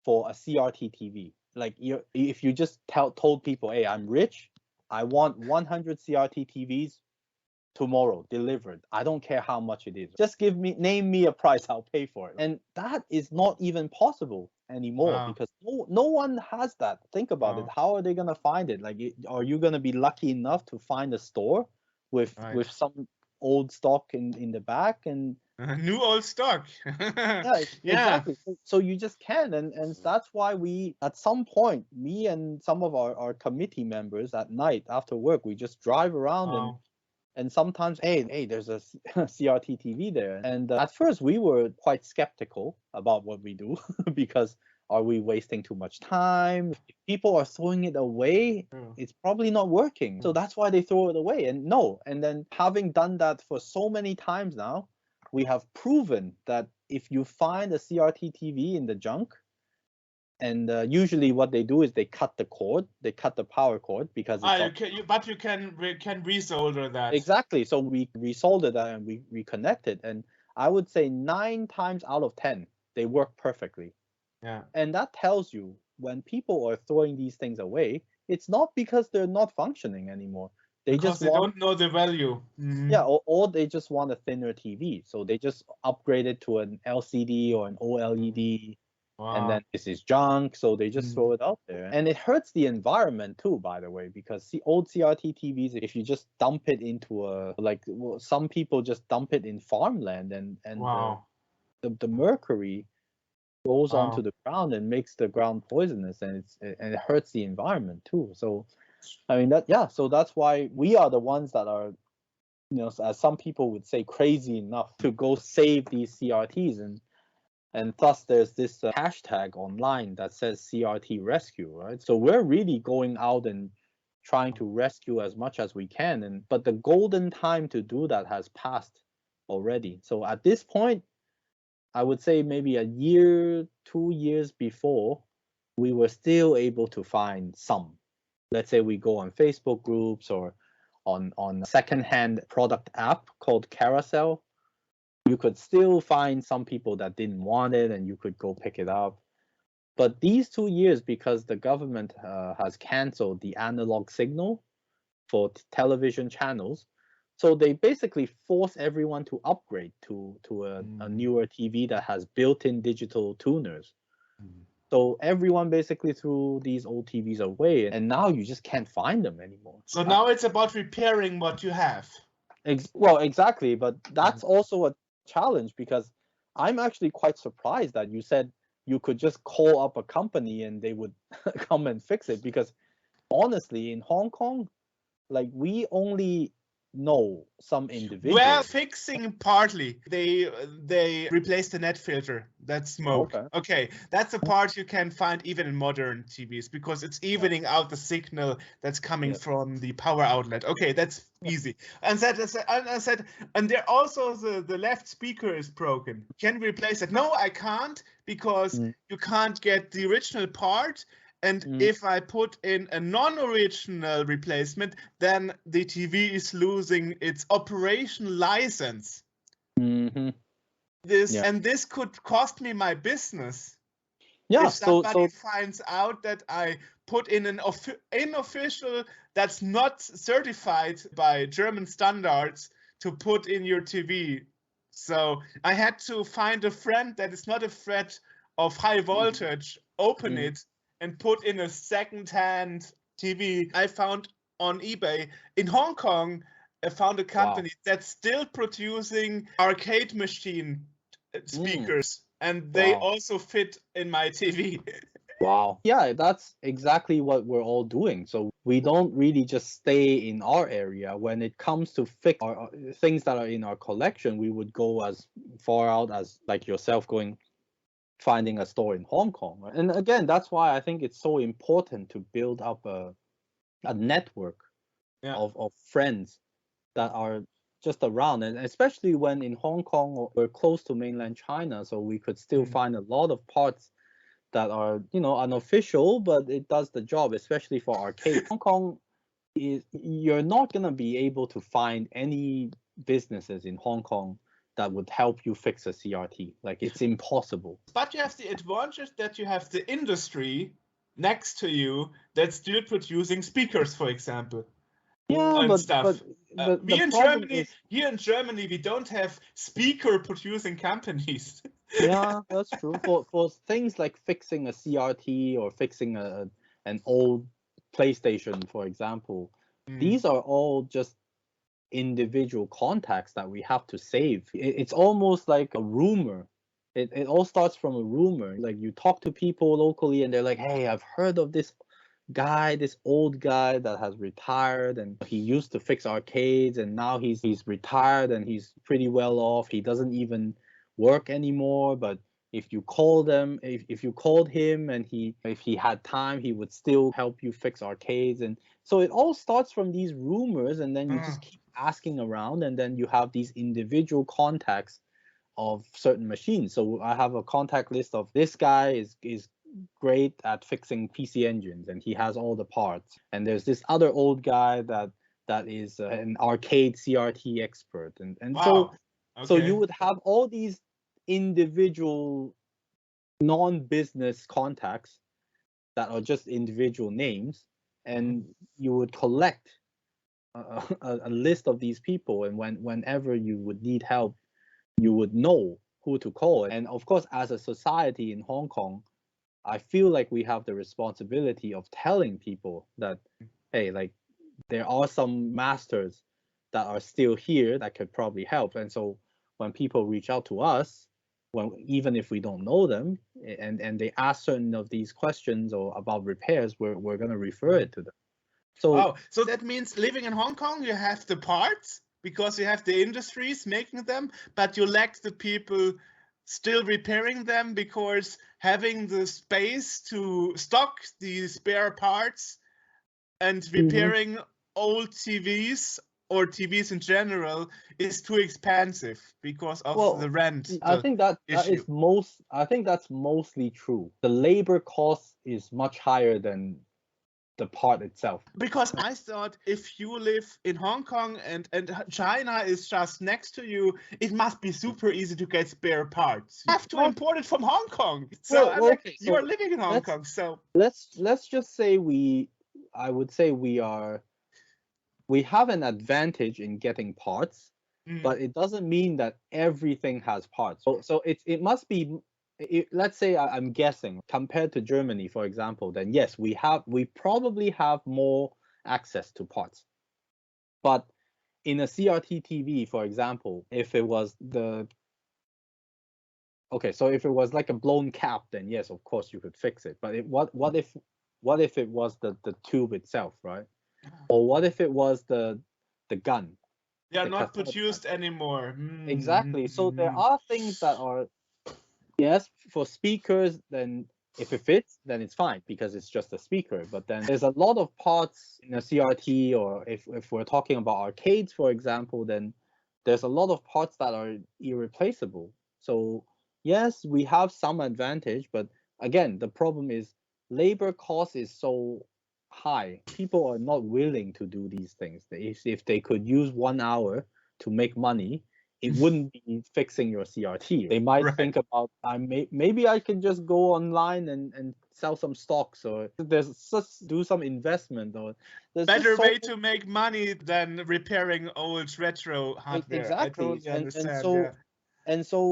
for a CRT TV, like if you just told people, hey, I'm rich, I want 100 CRT TVs tomorrow delivered, I don't care how much it is, just name me a price, I'll pay for it. And that is not even possible anymore because no one has that. Think about it. How are they going to find it? Like, are you going to be lucky enough to find a store with some old stock in the back and new old stock? Exactly. So you just can, and that's why we, at some point, me and some of our committee members at night after work, we just drive around and sometimes, hey, there's a CRT TV there. And at first we were quite skeptical about what we do because are we wasting too much time? If people are throwing it away, it's probably not working. So that's why they throw it away. And then having done that for so many times now, we have proven that if you find a CRT TV in the junk, and usually what they do is they cut the cord, they cut the power cord because it's but you can resolder that. Exactly. So we resoldered that and we reconnected, and I would say 9 times out of 10 they work perfectly. Yeah. And that tells you when people are throwing these things away, it's not because they're not functioning anymore. They don't know the value. Yeah, or they just want a thinner TV, so they just upgrade it to an LCD or an OLED. And then this is junk, so they just throw it out there. And it hurts the environment too, by the way, because old CRT TVs, if you just dump it into some people just dump it in farmland, and the mercury goes onto the ground and makes the ground poisonous, and it hurts the environment too. So I mean so that's why we are the ones that are, as some people would say, crazy enough to go save these CRTs. And thus there's this hashtag online that says CRT rescue, right? So we're really going out and trying to rescue as much as we can. But the golden time to do that has passed already. So at this point, I would say maybe a year, 2 years before, we were still able to find some. Let's say we go on Facebook groups or on a secondhand product app called Carousel. You could still find some people that didn't want it and you could go pick it up. But these 2 years, because the government has canceled the analog signal for television channels, so they basically force everyone to upgrade to a newer TV that has built-in digital tuners. So everyone basically threw these old TVs away, and now you just can't find them anymore. So now it's about repairing what you have. Well, exactly, but that's also a challenge, because I'm actually quite surprised that you said you could just call up a company and they would come and fix it, because honestly, in Hong Kong, like, we only know some individuals. Well, fixing partly. They replaced the net filter. That's smoke. Okay, that's a part you can find even in modern TVs, because it's evening out the signal that's coming from the power outlet. Okay, that's easy. And there also the left speaker is broken. Can we replace it? No, I can't, because you can't get the original part. And if I put in a non-original replacement, then the TV is losing its operation license. This could cost me my business. Yeah, if somebody finds out that I put in an unofficial, that's not certified by German standards, to put in your TV. So I had to find a friend that is not afraid of high voltage, open it, and put in a second-hand TV. I found on eBay in Hong Kong. I found a company that's still producing arcade machine speakers, and they also fit in my TV. Wow. Yeah, that's exactly what we're all doing. So we don't really just stay in our area. When it comes to fix our things that are in our collection, we would go as far out as like yourself going finding a store in Hong Kong. Right? And again, that's why I think it's so important to build up a network of friends that are just around, and especially when in Hong Kong we're close to mainland China, so we could still find a lot of parts that are, you know, unofficial, but it does the job, especially for arcades. Hong Kong is, you're not gonna be able to find any businesses in Hong Kong that would help you fix a CRT. Like, it's impossible. But you have the advantage that you have the industry next to you that's still producing speakers, for example. Yeah, And but stuff. the problem is, Here in Germany, we don't have speaker producing companies. yeah, that's true. For things like fixing a CRT or fixing an old PlayStation, for example, these are all just individual contacts that we have to save. It's almost like a rumor. It all starts from a rumor. Like, you talk to people locally and they're like, hey, I've heard of this guy, this old guy that has retired, and he used to fix arcades, and now he's retired and he's pretty well off. He doesn't even work anymore, but if you call them, if you called him and if he had time, he would still help you fix arcades. And so it all starts from these rumors, and then you just keep asking around, and then you have these individual contacts of certain machines. So I have a contact list of this guy is great at fixing PC engines and he has all the parts. And there's this other old guy that is an arcade CRT expert. And Wow. So Okay. you would have all these individual non-business contacts that are just individual names, and you would collect a list of these people, and whenever you would need help, you would know who to call. And of course, as a society in Hong Kong, I feel like we have the responsibility of telling people that, hey, like, there are some masters that are still here that could probably help. And so when people reach out to us, even if we don't know them, and they ask certain of these questions or about repairs, we're gonna refer it to them. So wow. So that means living in Hong Kong, you have the parts because you have the industries making them, but you lack the people still repairing them, because having the space to stock the spare parts and repairing old TVs or TVs in general is too expensive because of the rent. I think that issue. I think that's mostly true. The labor cost is much higher than the part itself. Because I thought if you live in Hong Kong and China is just next to you, it must be super easy to get spare parts. You have to import it from Hong Kong. So I'm like, okay, you are living in Hong Kong, so let's just say I would say we have an advantage in getting parts, but it doesn't mean that everything has parts. So it must be, let's say I'm guessing, compared to Germany, for example, then yes, we probably have more access to parts. But in a CRT TV, for example, if it was if it was like a blown cap, then yes, of course you could fix it. But what if it was the tube itself, right? Or what if it was the gun? they are The not cassette produced gun. anymore. Exactly. So there are things that are, yes, for speakers, then if it fits, then it's fine because it's just a speaker. But then there's a lot of parts in a CRT, or if we're talking about arcades, for example, then there's a lot of parts that are irreplaceable. So yes, we have some advantage, but again, the problem is labor cost is so high. People are not willing to do these things. If they could use 1 hour to make money, it wouldn't be fixing your CRT. They might think about, maybe I can just go online and sell some stocks, or do some investment, or there's better way to make money than repairing old retro hardware. Exactly. I totally understand. And so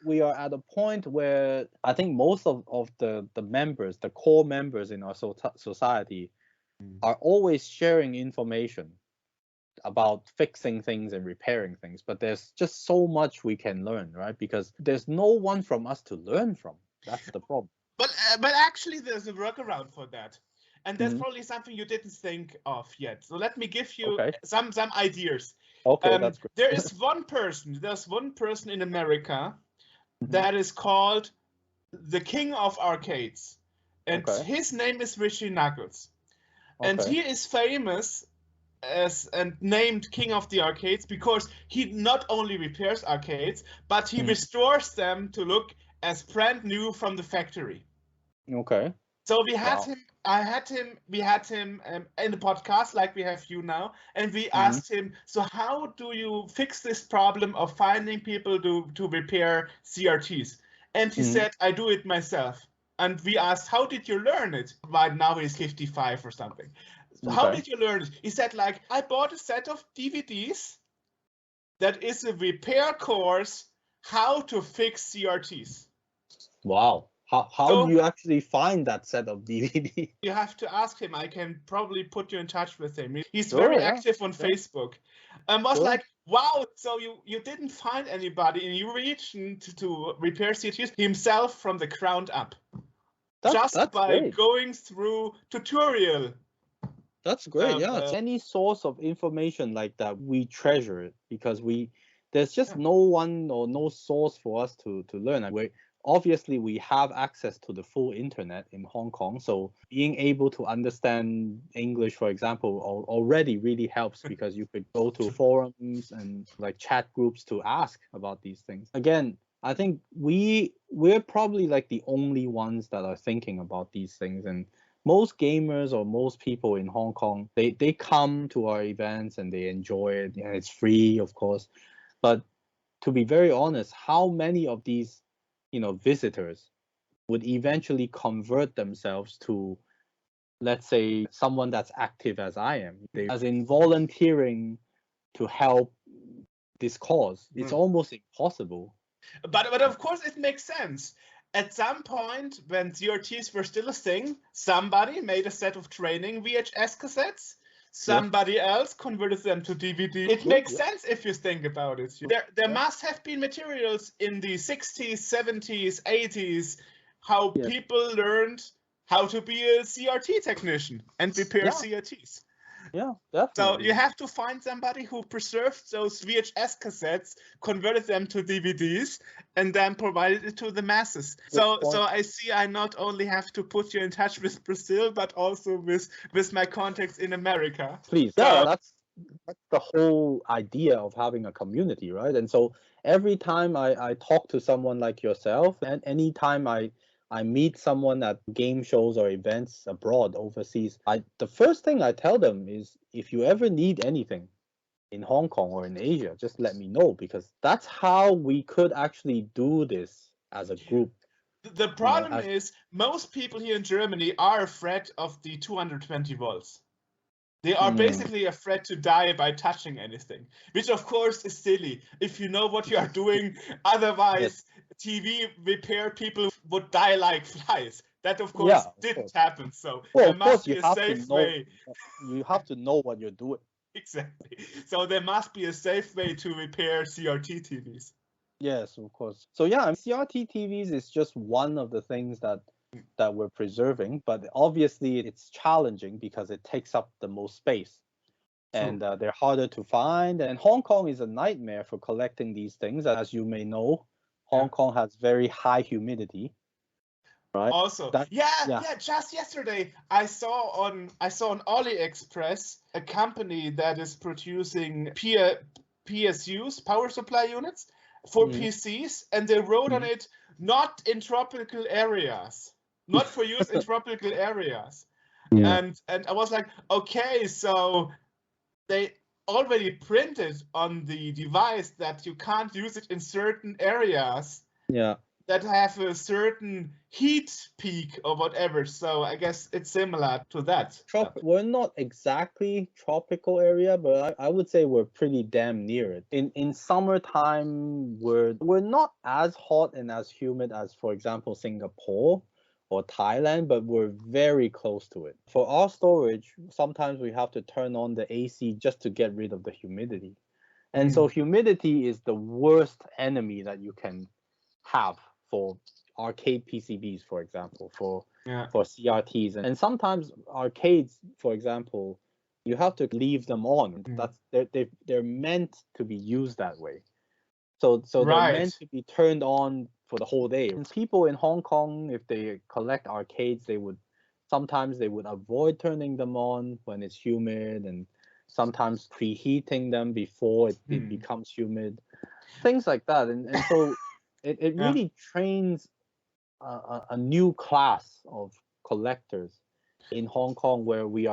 we are at a point where I think most of the members, the core members in our society, are always sharing information about fixing things and repairing things, but there's just so much we can learn, right? Because there's no one from us to learn from. That's the problem. But actually, there's a workaround for that, and that's Mhm. probably something you didn't think of yet. So let me give you Okay. some ideas. Okay, that's great. There's one person in America Mhm. that is called the King of Arcades, and Okay. his name is Richie Knuckles, and Okay. he is famous as and named King of the Arcades because he not only repairs arcades, but he Mhm. restores them to look as brand new from the factory. Okay. So we had Wow. him. We had him in the podcast, like we have you now, and we Mhm. asked him. So how do you fix this problem of finding people to repair CRTs? And he Mhm. said, I do it myself. And we asked, how did you learn it? Right now he's 55 or something. How Okay. did you learn it? He said, like, I bought a set of DVDs that is a repair course how to fix CRTs. Wow. How do So you actually find that set of DVD? you have to ask him. I can probably put you in touch with him. He's Sure, very yeah. active on Sure. Facebook. And was Sure. like, wow, so you didn't find anybody in your region to repair CRTs himself from the ground up. Just That's by great. going through tutorial. That's great. Yeah. Any source of information like that, we treasure it because there's just no one or no source for us to learn. Obviously we have access to the full internet in Hong Kong, so being able to understand English, for example, already really helps because you could go to forums and like chat groups to ask about these things. Again, I think we're probably like the only ones that are thinking about these things, and most gamers or most people in Hong Kong, they come to our events and they enjoy it, and it's free, of course. But to be very honest, how many of these, visitors would eventually convert themselves to, let's say, someone that's active as I am, as in volunteering to help this cause? It's almost impossible. But of course it makes sense. At some point, when CRTs were still a thing, somebody made a set of training VHS cassettes. Somebody else converted them to DVD. It makes sense if you think about it. There must have been materials in the 60s, 70s, 80s, how people learned how to be a CRT technician and repair CRTs. Yeah, So definitely. you have to find somebody who preserved those VHS cassettes, converted them to DVDs, and then provided it to the masses. So I see I not only have to put you in touch with Brazil, but also with my contacts in America. Please. Yeah, that's the whole idea of having a community, right? And so every time I talk to someone like yourself, and anytime I meet someone at game shows or events abroad, overseas, the first thing I tell them is, if you ever need anything in Hong Kong or in Asia, just let me know, because that's how we could actually do this as a group. The problem is most people here in Germany are afraid of the 220 volts. They are basically afraid to die by touching anything, which of course is silly if you know what you are doing. Otherwise, TV repair people would die like flies. That of course didn't happen. So there must be a safe way. You have to know what you're doing. Exactly. So there must be a safe way to repair CRT TVs. Yes, of course. So yeah, CRT TVs is just one of the things that we're preserving, but obviously it's challenging because it takes up the most space. And they're harder to find. And Hong Kong is a nightmare for collecting these things. As you may know, Hong Kong has very high humidity. Right. Also, just yesterday I saw on AliExpress a company that is producing PSUs, power supply units, for PCs, and they wrote on it, not in tropical areas, not for use in tropical areas. And I was like, okay, so they already printed on the device that you can't use it in certain areas. Yeah. That have a certain heat peak or whatever. So I guess it's similar to that. We're not exactly tropical area, but I would say we're pretty damn near it. In summertime, we're not as hot and as humid as, for example, Singapore or Thailand, but we're very close to it. For our storage, sometimes we have to turn on the AC just to get rid of the humidity. And so humidity is the worst enemy that you can have for arcade PCBs, for example, for Yeah. CRTs, and sometimes arcades, for example, you have to leave them on. That's they're meant to be used that way. So they're meant Right. to be turned on for the whole day. And people in Hong Kong, if they collect arcades, sometimes they would avoid turning them on when it's humid, and sometimes preheating them before it becomes humid, things like that. And so it Yeah. really trains a new class of collectors in Hong Kong, where we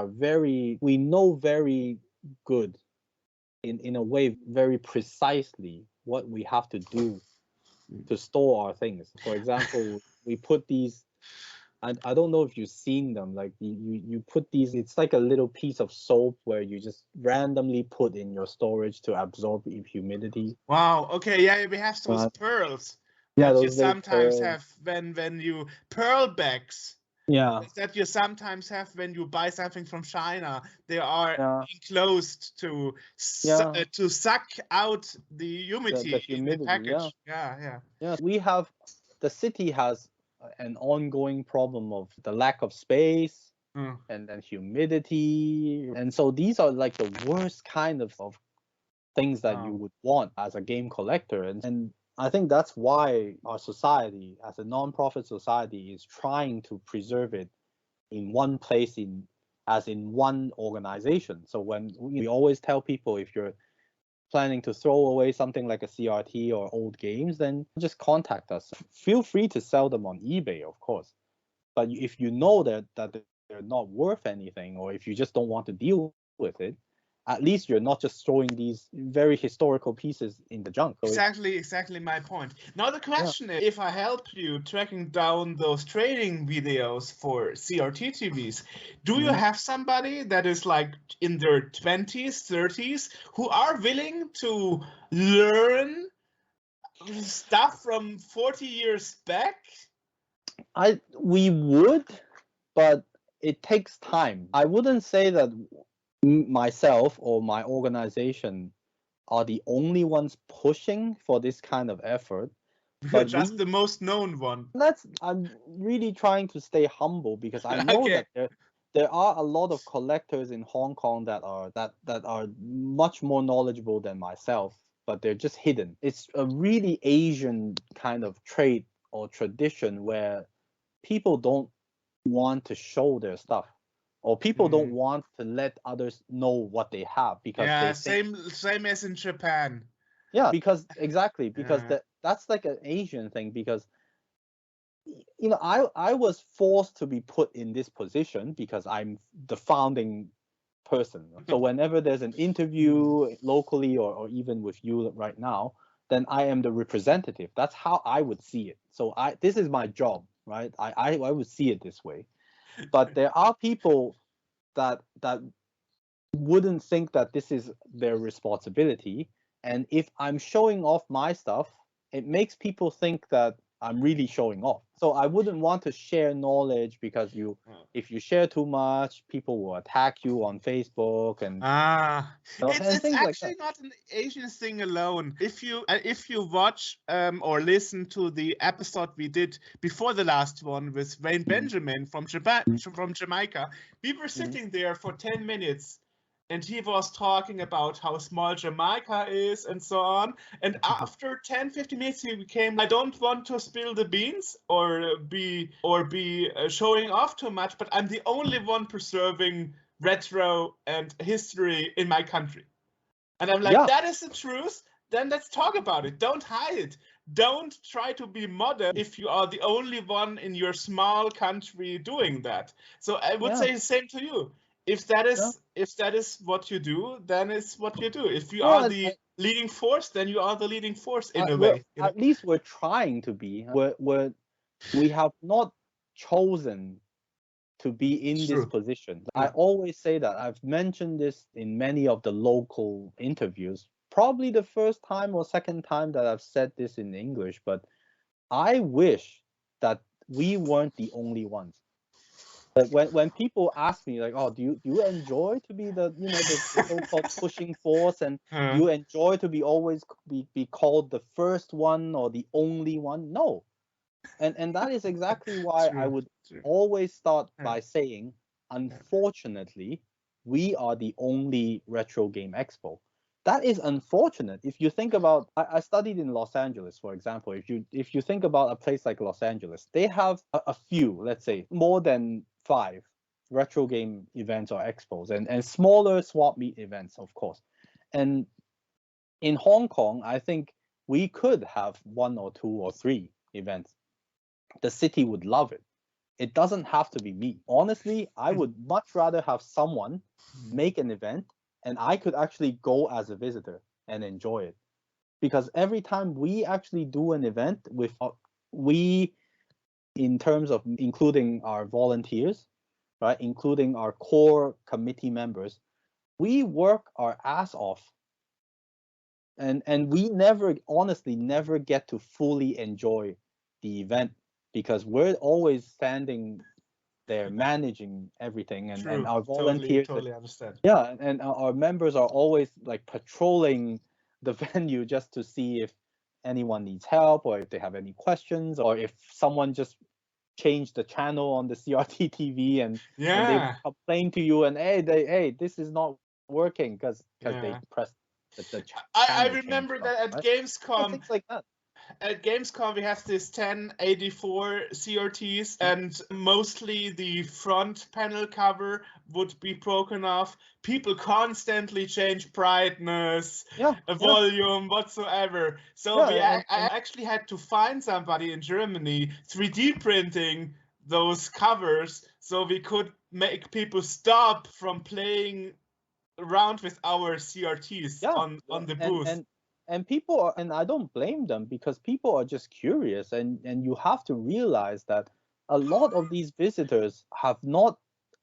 know very good, in a way, very precisely what we have to do to store our things. For example, we put these, I don't know if you've seen them, like you put these, it's like a little piece of soap where you just randomly put in your storage to absorb humidity. Wow. Okay. Yeah, we have those pearls Yeah, that you those little sometimes pearls. have when you pearl bags. Yeah. That you sometimes have when you buy something from China. They are Yeah. enclosed to suck out the humidity, The humidity, in the package. Yeah. The city has an ongoing problem of the lack of space Mm. and then humidity. And so these are like the worst kind of things that you would want as a game collector. And I think that's why our society, as a non-profit society, is trying to preserve it in one place, as in one organization. So when we always tell people, if you're planning to throw away something like a CRT or old games, then just contact us. Feel free to sell them on eBay, of course. But if you know that they're not worth anything, or if you just don't want to deal with it, at least you're not just throwing these very historical pieces in the junk. So Exactly my point. Now the question is, if I help you tracking down those training videos for CRT TVs, do you have somebody that is like in their 20s, 30s, who are willing to learn stuff from 40 years back? We would, but it takes time. I wouldn't say that myself or my organization are the only ones pushing for this kind of effort. But just the most known one. I'm really trying to stay humble, because I know that there are a lot of collectors in Hong Kong that are much more knowledgeable than myself, but they're just hidden. It's a really Asian kind of trait or tradition where people don't want to show their stuff, or people don't want to let others know what they have, because they think, same as in Japan. Yeah, because that's like an Asian thing. Because I was forced to be put in this position because I'm the founding person. So whenever there's an interview locally, or even with you right now, then I am the representative. That's how I would see it. So this is my job, right? I would see it this way. But there are people that wouldn't think that this is their responsibility. And if I'm showing off my stuff, it makes people think that I'm really showing off. So I wouldn't want to share knowledge, because if you share too much, people will attack you on Facebook and it's things like actually that. not an Asian thing alone. If you watch or listen to the episode we did before the last one with Wayne Benjamin from Jamaica, we were sitting there for 10 minutes. And he was talking about how small Jamaica is and so on. And after 10, 15 minutes, he became, I don't want to spill the beans or be showing off too much, but I'm the only one preserving retro and history in my country. And I'm like, that is the truth. Then let's talk about it. Don't hide it. Don't try to be modern if you are the only one in your small country doing that. So I would say the same to you. If that is what you do, then it's what you do. If you are the leading force, then you are the leading force in a way. At least we're trying to be. We have not chosen to be in this position. I always say that. I've mentioned this in many of the local interviews. Probably the first time or second time that I've said this in English, but I wish that we weren't the only ones. Like when people ask me, like, oh, do you enjoy to be the so-called pushing force, and do you enjoy to be always be called the first one or the only one? No, And that is exactly why I True, would true. always start Yeah. by saying, unfortunately, we are the only retro game expo. That is unfortunate. If you think about, I studied in Los Angeles, for example. If you think about a place like Los Angeles, they have a few, let's say, more than 5 retro game events or expos, and smaller swap meet events, of course. And in Hong Kong, I think we could have 1 or 2 or 3 events. The city would love it. It doesn't have to be me. Honestly, I would much rather have someone make an event and I could actually go as a visitor and enjoy it. Because every time we actually do an event with we, in terms of including our volunteers, right, including our core committee members, we work our ass off, and we never, honestly, never get to fully enjoy the event because we're always standing there managing everything, and True. our Totally, volunteers, totally understand. yeah, and our members are always like patrolling the venue just to see if anyone needs help or if they have any questions or if someone just changed the channel on the CRT TV, and they Yeah, complain to you and hey, this is not working because they yeah. pressed the I channel change remember button, that at right? Little Gamescom, things like that. we have this 1084 CRTs, and mostly the front panel cover would be broken off. People constantly change brightness, Yeah, yeah, volume, whatsoever. So yeah, I actually had to find somebody in Germany 3D printing those covers so we could make people stop from playing around with our CRTs yeah, on the and booth. people are, and I don't blame them because people are just curious, and you have to realize that a lot of these visitors have not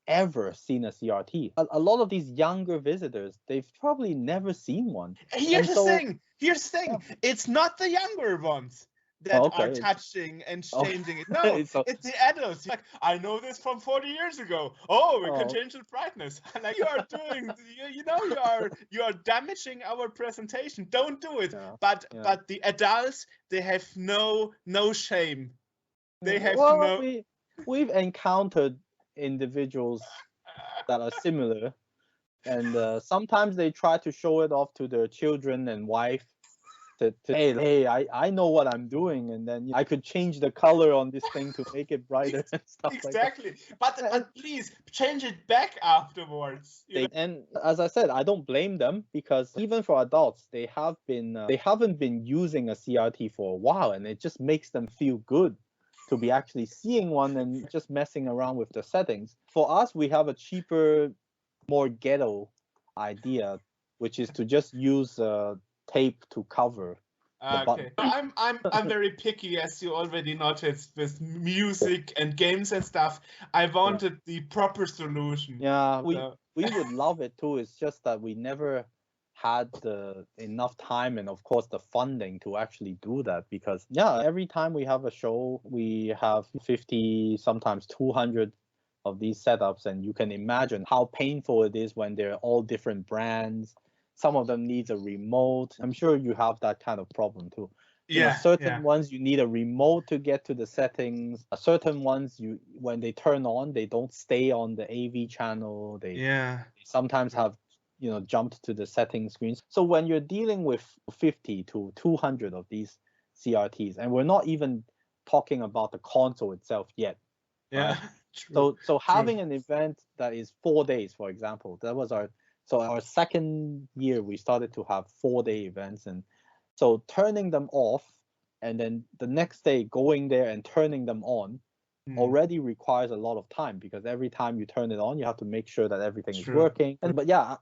ever seen a CRT. A lot of these younger visitors, they've probably never seen one, Here's and the so thing. Here's the yeah. thing. It's not the younger ones Oh, that are okay, touching and okay. changing it. No, So it's the adults. Like, I know this from 40 years ago. Oh, we can oh change the brightness. Like, you are doing, you are damaging our presentation. Don't do it. yeah, But yeah. the adults, they have no shame. They have Well, no. we've encountered individuals that are similar, and sometimes they try to show it off to their children and wife. Hey, I know what I'm doing, and then I could change the color on this thing to make it brighter and stuff like that. Exactly. But And please change it back afterwards. and as I said, I don't blame them because even for adults, they haven't been using a CRT for a while, and it just makes them feel good to be actually seeing one and just messing around with the settings. For us, we have a cheaper, more ghetto idea, which is to just use tape to cover the button. Okay. I'm very picky, as you already noticed, with music and games and stuff. I Yeah, wanted the proper solution. yeah, So we would love it too. It's just that we never had the enough time and of course the funding to actually do that because yeah, every time we have a show, we have 50, sometimes 200 of these setups, and you can imagine how painful it is when they're all different brands. Some of them needs a remote. I'm sure you have that kind of problem too. yeah, Certain yeah, ones you need a remote to get to the settings. Certain ones, you when they turn on, they don't stay on the AV channel. They yeah. sometimes have jumped to the setting screens. So when you're dealing with 50 to 200 of these CRTs, and we're not even talking about the console itself yet, Yeah. right? True. So True. having an event that is 4 days, for example, that was our second year we started to have 4 day events, and so turning them off and then the next day going there and turning them on Hmm. already requires a lot of time because every time you turn it on, you have to make sure that everything is True. working. And but yeah,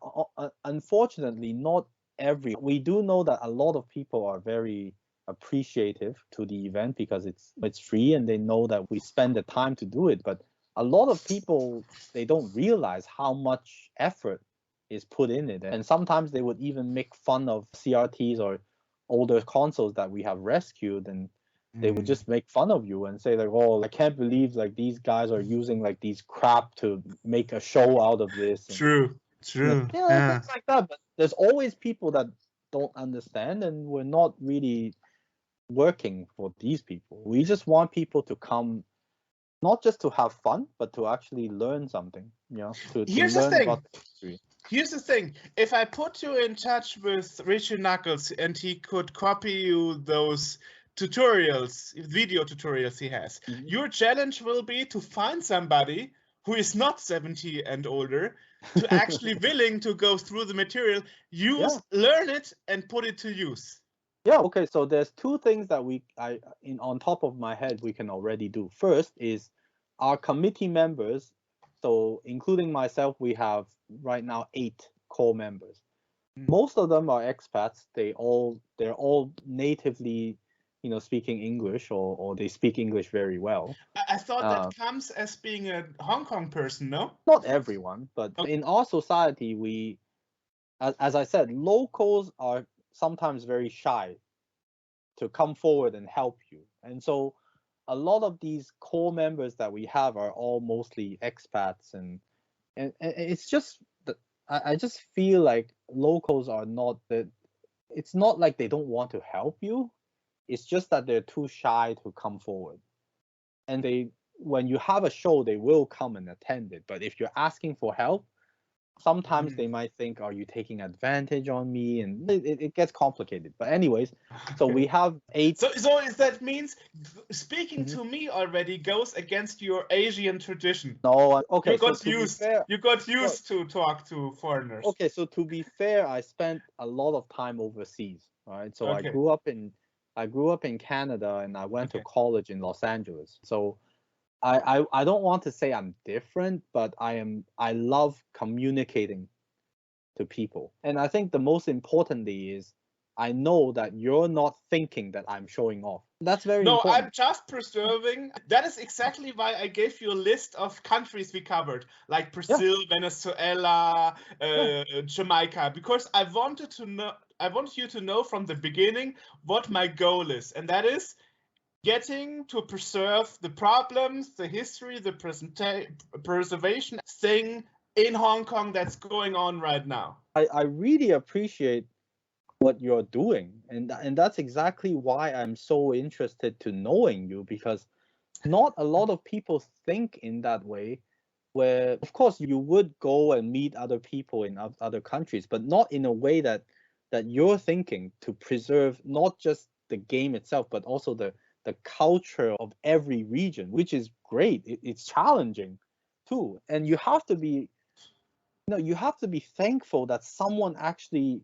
unfortunately, not every. We do know that a lot of people are very appreciative to the event because it's free and they know that we spend the time to do it. But a lot of people, they don't realize how much effort is put in it, and sometimes they would even make fun of CRTs or older consoles that we have rescued, and they would Hmm. just make fun of you and say like, "Oh, I can't believe like these guys are using like these crap to make a show out of this." And True. True. Yeah. things like that. But there's always people that don't understand, and we're not really working for these people. We just want people to come, not just to have fun, but to actually learn something, to Here's the learn thing. about the history. Here's the thing. If I put you in touch with Richard Knuckles and he could copy you those tutorials, video tutorials he has, your challenge will be to find somebody who is not 70 and older to actually willing to go through the material, learn it, and put it to use. Yeah, okay, so there's two things that on top of my head, we can already do. First is our committee members, so including myself, we have right now 8 core members. Most of them are expats. They're all natively, speaking English, or they speak English very well. I thought that comes as being a Hong Kong person, no? Not everyone, but in our society, as I said, locals are sometimes very shy to come forward and help you. And so a lot of these core members that we have are all mostly expats, and it's just I just feel like locals are not that. It's not like they don't want to help you. It's just that they're too shy to come forward. And when you have a show, they will come and attend it. But if you're asking for help, sometimes they might think, are you taking advantage on me? And it gets complicated. But anyways, so we have 8. So that means speaking to me already goes against your Asian tradition. No, okay. You got used to talk to foreigners. Okay, so to be fair, I spent a lot of time overseas. Right, so I grew up in Canada, and I went to college in Los Angeles. So I don't want to say I'm different, but I love communicating to people. And I think the most importantly is I know that you're not thinking that I'm showing off. That's very important. No, I'm just preserving. That is exactly why I gave you a list of countries we covered, like Brazil, Venezuela, Jamaica, because I want you to know from the beginning what my goal is, and that is getting to preserve the problems, the history, the preservation thing in Hong Kong that's going on right now. I really appreciate what you're doing, and that's exactly why I'm so interested to knowing you, because not a lot of people think in that way, where of course you would go and meet other people in other countries, but not in a way that you're thinking, to preserve not just the game itself, but also the culture of every region, which is great. It's challenging too, and you have to be thankful that someone actually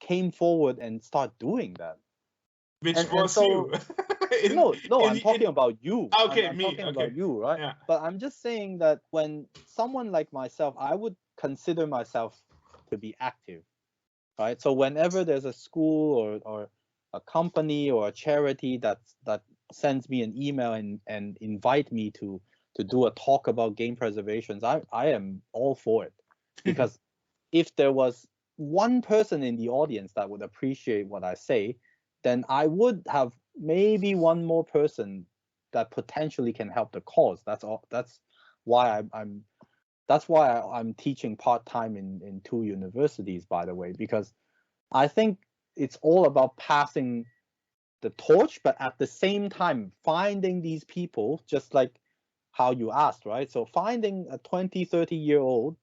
came forward and start doing that. Which was you. No, I'm talking about you. Okay, I'm me. talking about you, right? Yeah. But I'm just saying that when someone like myself, I would consider myself to be active, right? So whenever there's a school or a company or a charity that sends me an email and invite me to do a talk about game preservations, I am all for it. Because if there was one person in the audience that would appreciate what I say, then I would have maybe one more person that potentially can help the cause. That's all. That's why I'm teaching part-time in 2 universities, by the way, because I think it's all about passing the torch, but at the same time finding these people, just like how you asked, right? So finding a 20, 30-year-old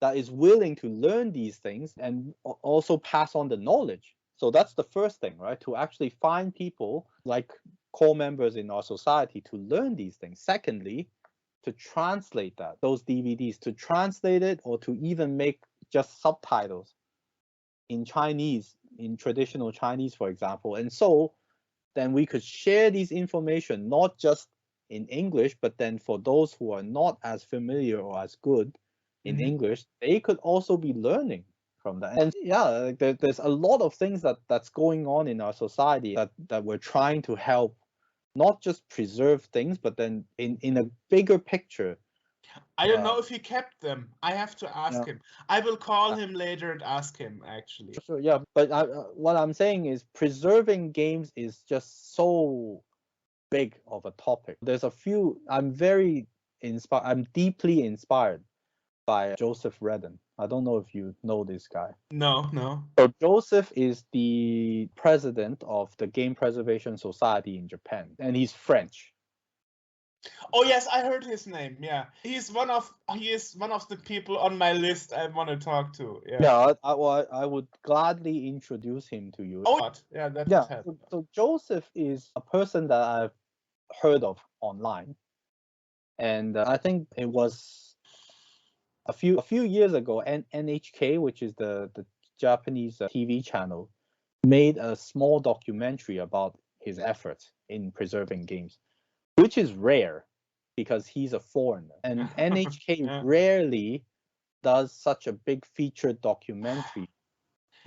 that is willing to learn these things and also pass on the knowledge. So that's the first thing, right? To actually find people like core members in our society to learn these things. Secondly, to translate those DVDs, to translate it, or to even make just subtitles in Chinese, in traditional Chinese, for example. And so then we could share these information, not just in English, but then for those who are not as familiar or as good in English, they could also be learning from that. And yeah, there's a lot of things that's going on in our society that we're trying to help, not just preserve things, but then in a bigger picture. I don't know if he kept them. I have to ask him. I will call him later and ask him, actually. Sure, yeah, but what I'm saying is preserving games is just so big of a topic. There's a few, I'm very inspired, I'm deeply inspired by Joseph Redden. I don't know if you know this guy. No, no. So Joseph is the president of the Game Preservation Society in Japan, and he's French. Oh yes, I heard his name. Yeah, he is one of the people on my list I want to talk to. Yeah. Yeah, I would gladly introduce him to you. Oh, yeah, that would Yeah. help. So Joseph is a person that I've heard of online, and I think it was a few years ago. NHK, which is the Japanese TV channel, made a small documentary about his efforts in preserving games, which is rare because he's a foreigner, and NHK Yeah. rarely does such a big featured documentary.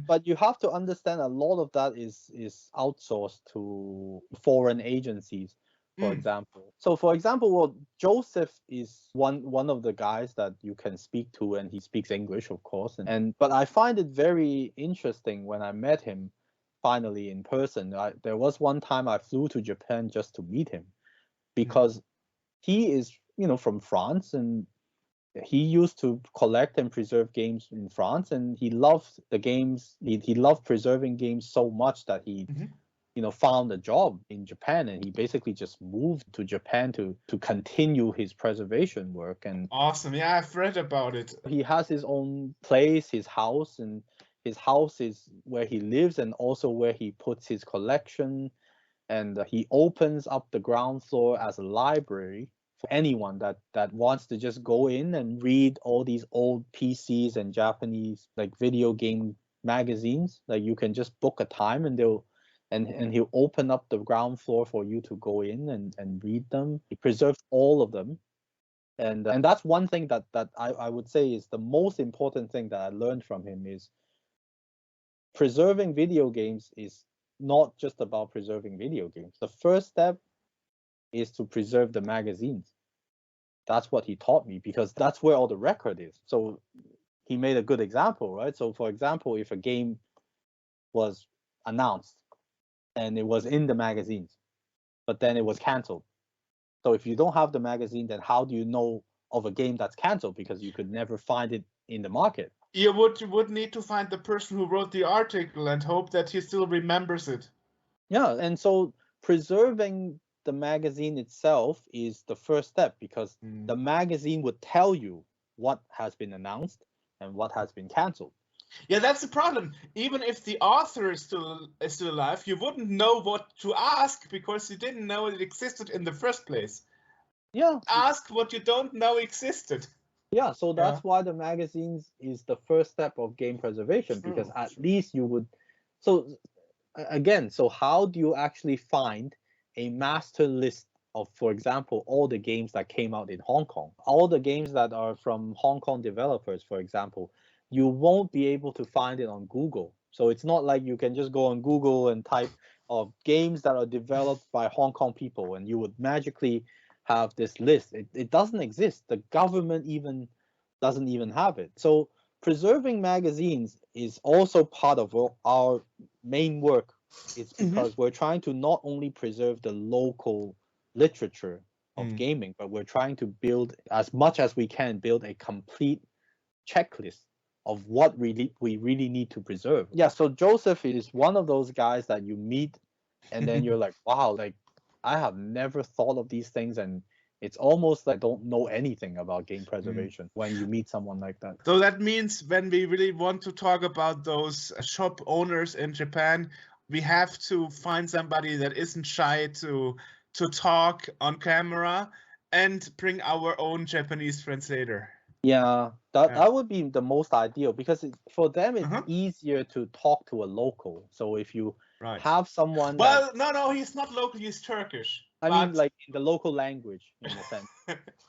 But you have to understand a lot of that is outsourced to foreign agencies, for example. So for example, well, Joseph is one of the guys that you can speak to, and he speaks English, of course. And but I find it very interesting when I met him finally in person. There was one time I flew to Japan just to meet him because he is, from France, and he used to collect and preserve games in France, and he loved the games. He loved preserving games so much that he, found a job in Japan, and he basically just moved to Japan to continue his preservation work. And awesome. Yeah, I've read about it. he has his own place, his house, and his house is where he lives and also where he puts his collection. And he opens up the ground floor as a library for anyone that wants to just go in and read all these old PCs and Japanese like video game magazines. Like you can just book a time, and he'll open up the ground floor for you to go in and read them. He preserves all of them. And that's one thing that I would say is the most important thing that I learned from him is preserving video games is not just about preserving video games. The first step is to preserve the magazines. That's what he taught me, because that's where all the record is. So he made a good example, right? So for example, if a game was announced and it was in the magazines, but then it was canceled. So if you don't have the magazine, then how do you know of a game that's canceled? Because you could never find it in the market. You would need to find the person who wrote the article and hope that he still remembers it. Yeah, and so preserving the magazine itself is the first step, because the magazine would tell you what has been announced and what has been canceled. Yeah, that's the problem. Even if the author is still alive, you wouldn't know what to ask because you didn't know it existed in the first place. Yeah. Ask what you don't know existed. Yeah, so that's why the magazines is the first step of game preservation, because at least you would. So again, so how do you actually find a master list of, for example, all the games that came out in Hong Kong, all the games that are from Hong Kong developers, for example? You won't be able to find it on Google. So it's not like you can just go on Google and type of games that are developed by Hong Kong people and you would magically have this list. It doesn't exist. The government doesn't even have it. So preserving magazines is also part of our main work. It's because we're trying to not only preserve the local literature of gaming, but we're trying to build, as much as we can, build a complete checklist of what we really need to preserve. Yeah, so Joseph is one of those guys that you meet and then you're like, wow, like I have never thought of these things, and it's almost like I don't know anything about game preservation when you meet someone like that. So that means when we really want to talk about those shop owners in Japan, we have to find somebody that isn't shy to talk on camera and bring our own Japanese translator. Yeah, that would be the most ideal, because for them it's easier to talk to a local. So if you have someone no, he's not local, he's Turkish. I mean, like in the local language, in a sense.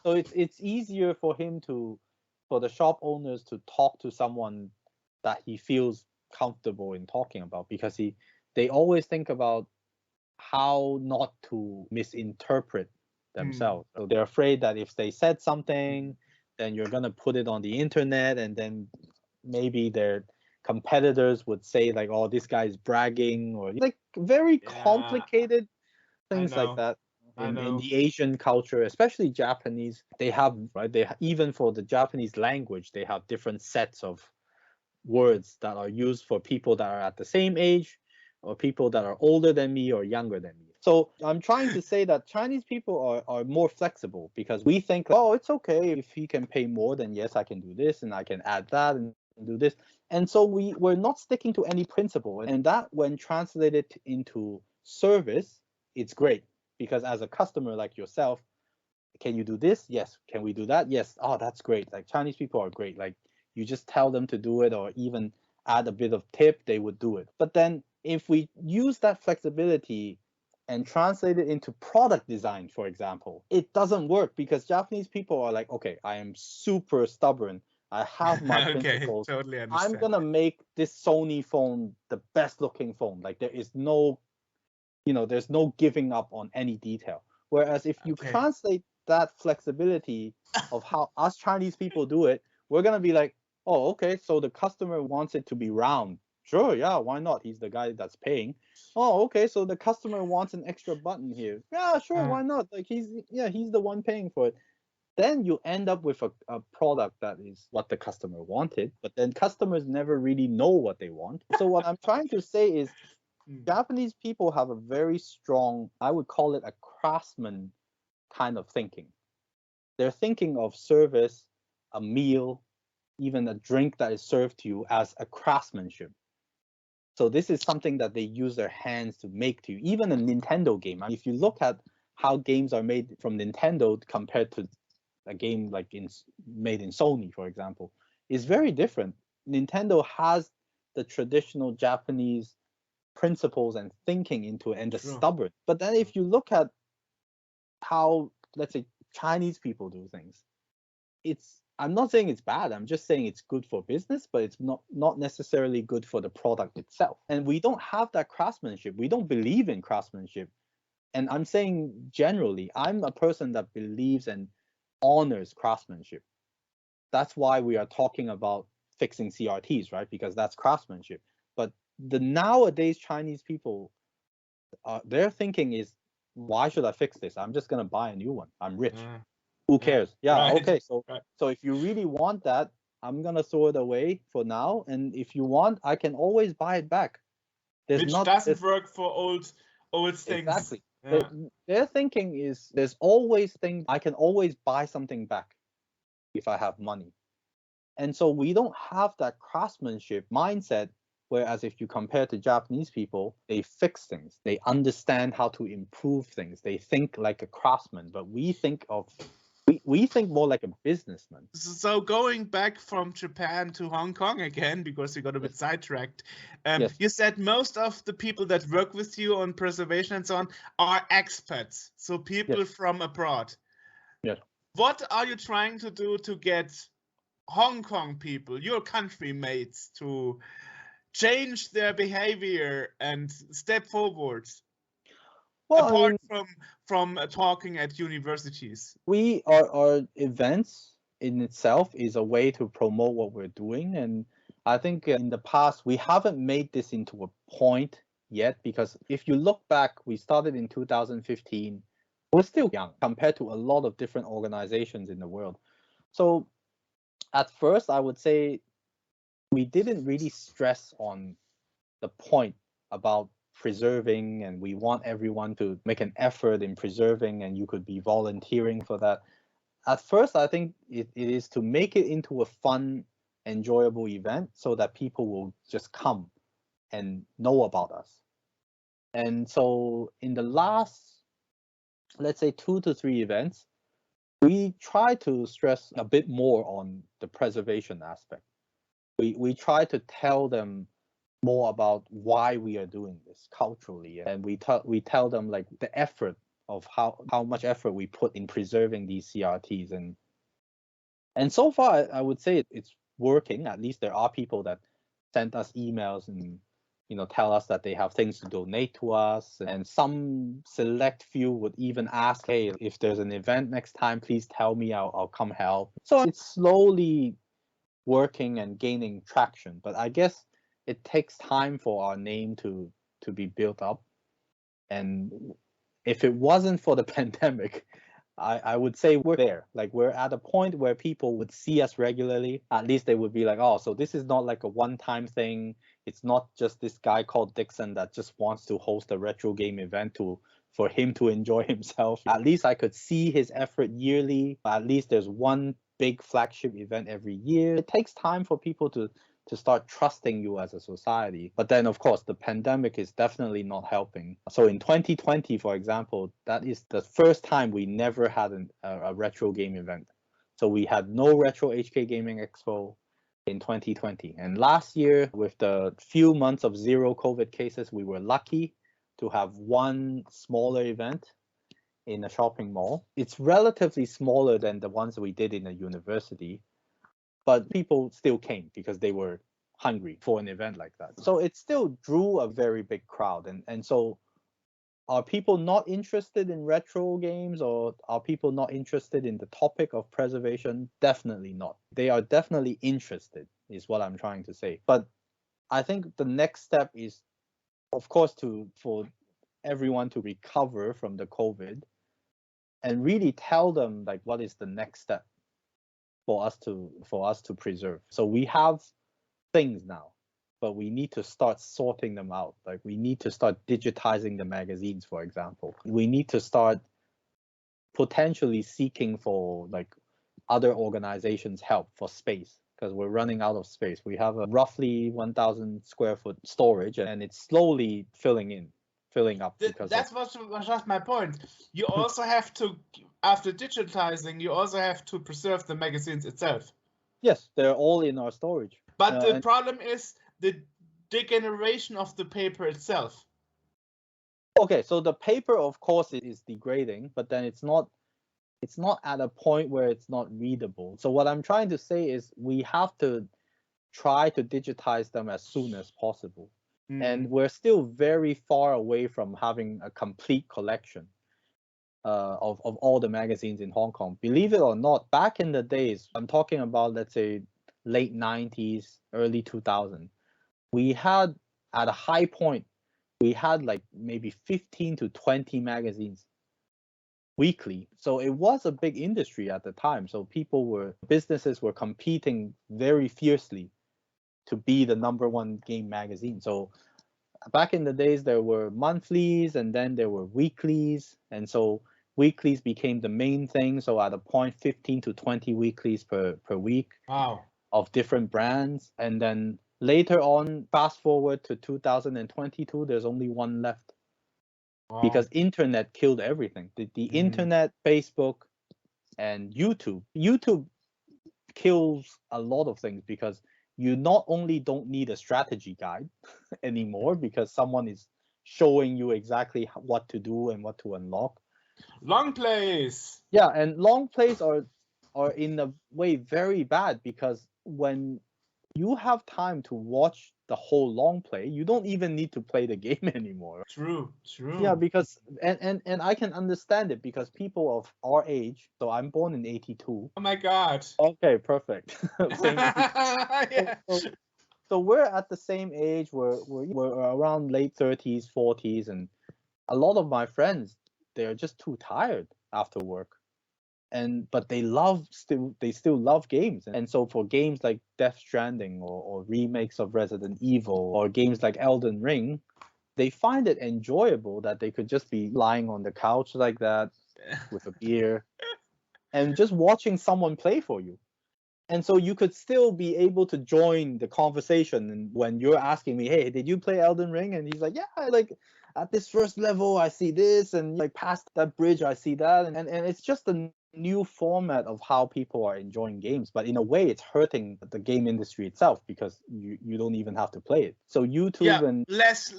So it's easier for the shop owners to talk to someone that he feels comfortable in talking about, because they always think about how not to misinterpret themselves. So they're afraid that if they said something, then you're gonna put it on the internet, and then maybe their competitors would say like, "Oh, this guy is bragging," or like very complicated things like that. I in know. the Asian culture, especially Japanese, they have, right? Even for the Japanese language, they have different sets of words that are used for people that are at the same age or people that are older than me or younger than me. So I'm trying to say that Chinese people are more flexible because we think, oh, it's okay if he can pay more, then yes, I can do this and I can add that and do this. And so we're not sticking to any principle. And that, when translated into service, it's great because as a customer like yourself, can you do this? Yes. Can we do that? Yes. Oh, that's great. Like Chinese people are great. Like you just tell them to do it or even add a bit of tip, they would do it. But then if we use that flexibility and translate it into product design, for example, it doesn't work because Japanese people are like, okay, I am super stubborn. I have my Okay, principles. totally I'm understand. gonna make this Sony phone the best looking phone. Like there is no, there's no giving up on any detail. Whereas if you Okay. translate that flexibility of how us Chinese people do it, we're gonna be like, oh, okay, so the customer wants it to be round. Sure, yeah, why not? He's the guy that's paying. Oh, okay, so the customer wants an extra button here. Yeah, sure, why not? Like he's the one paying for it. Then you end up with a product that is what the customer wanted, but then customers never really know what they want. So what I'm trying to say is Japanese people have a very strong, I would call it a craftsman kind of thinking. They're thinking of service, a meal, even a drink that is served to you as a craftsmanship. So this is something that they use their hands to make to you. Even a Nintendo game. I mean, if you look at how games are made from Nintendo compared to a game like made in Sony, for example, is very different. Nintendo has the traditional Japanese principles and thinking into it and the True. stubborn. But then if you look at how, let's say, Chinese people do things, I'm not saying it's bad. I'm just saying it's good for business, but it's not necessarily good for the product itself. And we don't have that craftsmanship. We don't believe in craftsmanship. And I'm saying generally, I'm a person that believes and honors craftsmanship. That's why we are talking about fixing CRTs, right? Because that's craftsmanship. But the nowadays Chinese people, their thinking is, why should I fix this? I'm just gonna buy a new one. I'm rich. Who cares? Yeah, right, okay. So right. so if you really want that, I'm gonna throw it away for now. And if you want, I can always buy it back. Which doesn't work for old things. Exactly. Yeah. Their thinking is there's always things I can always buy something back if I have money. And so we don't have that craftsmanship mindset. Whereas if you compare to Japanese people, they fix things, they understand how to improve things, they think like a craftsman, but we think more like a businessman. So going back from Japan to Hong Kong again, because we got a bit sidetracked, Yes. you said most of the people that work with you on preservation and so on are expats, so people from abroad. Yes. What are you trying to do to get Hong Kong people, your country mates, to change their behavior and step forward? Well, apart from talking at universities. Our events in itself is a way to promote what we're doing, and I think in the past we haven't made this into a point yet, because if you look back, we started in 2015. We're still young compared to a lot of different organizations in the world. So at first, I would say we didn't really stress on the point about preserving, and we want everyone to make an effort in preserving, and you could be volunteering for that. At first, I think it is to make it into a fun, enjoyable event so that people will just come and know about us. And so in the last, let's say, 2 to 3 events, we try to stress a bit more on the preservation aspect. We try to tell them more about why we are doing this culturally, and we tell them like the effort of how much effort we put in preserving these CRTs, and so far I would say it's working. At least there are people that send us emails and tell us that they have things to donate to us, and some select few would even ask, hey, if there's an event next time, please tell me, I'll come help. So it's slowly working and gaining traction, but I guess it takes time for our name to be built up. And If it wasn't for the pandemic, I would say we're there. Like we're at a point where people would see us regularly. At least they would be like, oh, so this is not like a one-time thing. It's not just this guy called Dixon that just wants to host a retro game event for him to enjoy himself. At least I could see his effort yearly. At least there's one big flagship event every year. It takes time for people to start trusting you as a society. But then, of course, the pandemic is definitely not helping. So in 2020, for example, that is the first time we never had a retro game event. So we had no Retro.HK Gaming Expo in 2020. And last year, with the few months of zero COVID cases, we were lucky to have one smaller event in a shopping mall. It's relatively smaller than the ones we did in a university, but people still came because they were hungry for an event like that. So it still drew a very big crowd. And so are people not interested in retro games, or are people not interested in the topic of preservation? Definitely not. They are definitely interested, is what I'm trying to say. But I think the next step is, of course, for everyone to recover from the COVID and really tell them like what is the next step for us to preserve. So we have things now, but we need to start sorting them out. Like we need to start digitizing the magazines, for example. We need to start potentially seeking for like other organizations' help for space, because we're running out of space. We have a roughly 1,000 square foot storage, and it's slowly filling up because that was just my point. You also have to, after digitizing, you also have to preserve the magazines itself. Yes, they're all in our storage. But the problem is the degeneration of the paper itself. Okay, so the paper, of course, is degrading, but then it's not at a point where it's not readable. So what I'm trying to say is we have to try to digitize them as soon as possible. And we're still very far away from having a complete collection of all the magazines in Hong Kong. Believe it or not, back in the days, I'm talking about, let's say, late 90s, early 2000s, we had, at a high point, we had like maybe 15 to 20 magazines weekly. So it was a big industry at the time. So businesses were competing very fiercely to be the #1 game magazine. So back in the days, there were monthlies and then there were weeklies. And so weeklies became the main thing. So at a point, 15 to 20 weeklies per week. Wow. Of different brands. And then later on, fast forward to 2022, there's only one left. Wow. Because internet killed everything. The internet, Facebook, and YouTube. YouTube kills a lot of things because you not only don't need a strategy guide anymore because someone is showing you exactly what to do and what to unlock. Long plays. Yeah, and long plays are in a way very bad, because when you have time to watch the whole long play, you don't even need to play the game anymore. True. Yeah, because and I can understand it, because people of our age, so I'm born in 82. Oh my god. Okay, perfect. Same Yeah. So we're at the same age, we're around late 30s, 40s, and a lot of my friends, they're just too tired after work. But they still love games. And so for games like Death Stranding or remakes of Resident Evil or games like Elden Ring, they find it enjoyable that they could just be lying on the couch like that with a beer and just watching someone play for you. And so you could still be able to join the conversation. And when you're asking me, hey, did you play Elden Ring? And he's like, yeah, like at this first level, I see this, and like past that bridge, I see that. And it's just a new format of how people are enjoying games. But in a way, it's hurting the game industry itself, because you don't even have to play it. So YouTube and less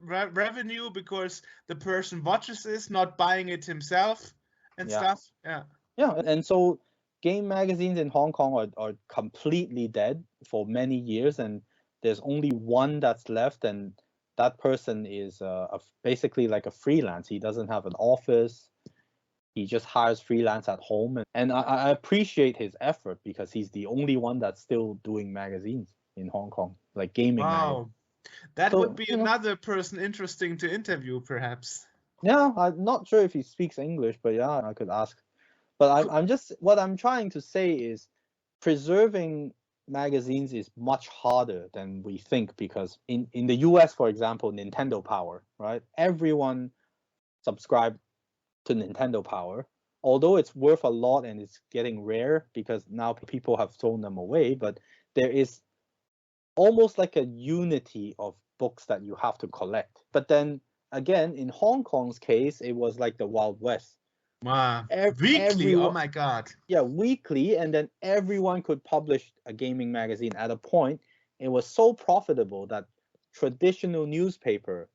revenue because the person watches this, not buying it himself and stuff. Yeah, and so game magazines in Hong Kong are completely dead for many years, and there's only one that's left, and that person is basically like a freelance. He doesn't have an office. He just hires freelance at home, and I appreciate his effort, because he's the only one that's still doing magazines in Hong Kong, like gaming. Wow, that would be another person interesting to interview, perhaps. Yeah, I'm not sure if he speaks English, but yeah, I could ask. But I'm just, what I'm trying to say is preserving magazines is much harder than we think, because in the US, for example, Nintendo Power, right? Everyone subscribed to Nintendo Power. Although it's worth a lot and it's getting rare because now people have thrown them away, but there is almost like a unity of books that you have to collect. But then again, in Hong Kong's case, it was like the Wild West. Wow. Weekly, oh Everyone, my God. yeah, weekly, and then everyone could publish a gaming magazine. At a point, it was so profitable that traditional newspaper